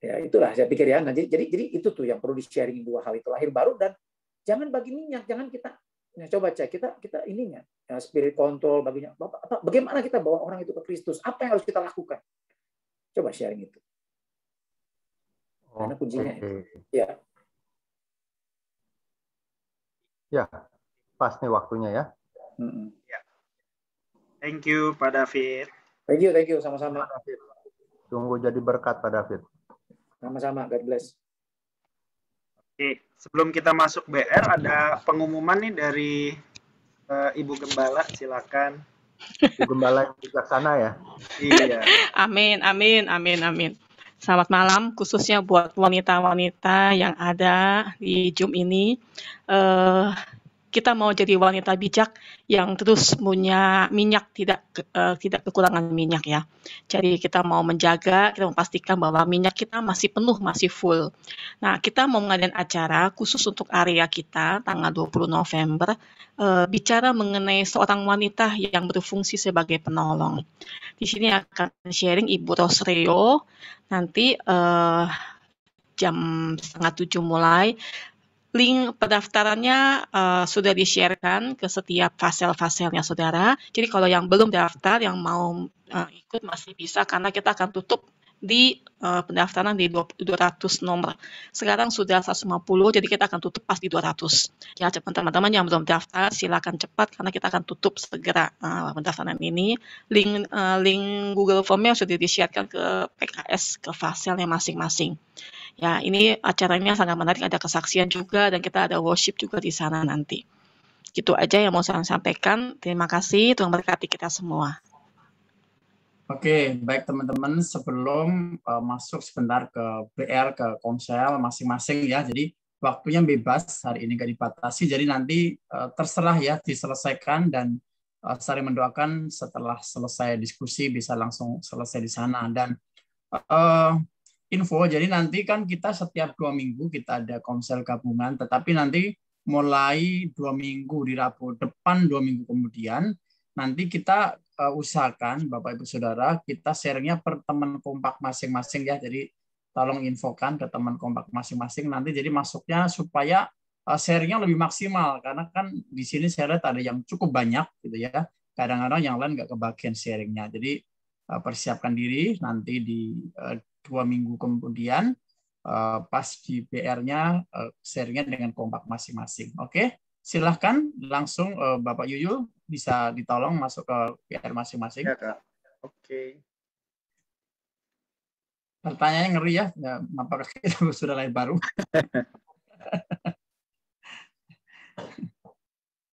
Ya itulah saya pikir ya. Nah, jadi itu tuh yang perlu di-sharing dua hal itu, lahir baru dan jangan bagi minyak, jangan kita coba cek kita ininya spirit control baginya. Bagaimana kita bawa orang itu ke Kristus? Apa yang harus kita lakukan? Coba sharing itu. Karena kuncinya itu. Ya. Ya, pas nih waktunya ya. Ya. Thank you Pak David. Thank you sama-sama. Tunggu jadi berkat Pak David. Sama-sama, God bless. Oke, sebelum kita masuk BR ada pengumuman nih dari Ibu Gembala, silakan. Ibu Gembala yang bijaksana ya. Iya. Amin. Selamat malam, khususnya buat wanita-wanita yang ada di Zoom ini. Kita mau jadi wanita bijak yang terus punya minyak, tidak kekurangan minyak ya. Jadi kita mau menjaga, kita memastikan bahwa minyak kita masih penuh, masih full. Nah, kita mau mengadakan acara khusus untuk area kita tanggal 20 November, bicara mengenai seorang wanita yang berfungsi sebagai penolong. Di sini akan sharing Ibu Rosreo, nanti jam 6:30 mulai. Link pendaftarannya sudah di-share-kan ke setiap fasel-faselnya saudara. Jadi kalau yang belum daftar, yang mau ikut masih bisa karena kita akan tutup di pendaftaran di 200 nomor. Sekarang sudah 150, jadi kita akan tutup pas di 200. Ya teman-teman yang belum daftar, silakan cepat karena kita akan tutup segera pendaftaran ini. Link Google Form-nya sudah di-share-kan ke PKS, ke faselnya masing-masing. Ya, ini acaranya sangat menarik, ada kesaksian juga dan kita ada worship juga di sana nanti. Gitu aja yang mau saya sampaikan. Terima kasih, Tuhan berkati kita semua. Oke, baik teman-teman, sebelum masuk sebentar ke BR, ke Komsel masing-masing ya, jadi waktunya bebas, hari ini nggak dibatasi, jadi nanti terserah ya, diselesaikan dan saling mendoakan setelah selesai diskusi bisa langsung selesai di sana. Dan info, jadi nanti kan kita setiap 2 minggu kita ada Komsel gabungan, tetapi nanti mulai 2 minggu di Rabu depan, 2 minggu kemudian, nanti kita usahakan Bapak Ibu Saudara, kita share-nya per teman kompak masing-masing ya, jadi tolong infokan ke teman kompak masing-masing, nanti jadi masuknya supaya share-nya lebih maksimal, karena kan di sini saya lihat ada yang cukup banyak gitu ya, kadang-kadang yang lain nggak kebagian sharing-nya, jadi persiapkan diri nanti di 2 minggu kemudian pas di BR-nya share-nya dengan kompak masing-masing. Oke, silahkan langsung Bapak Yuyul bisa ditolong masuk ke BR masing-masing. Ya, Kak. Oke. Pertanyaannya ngeri ya, apakah kita sudah lahir baru?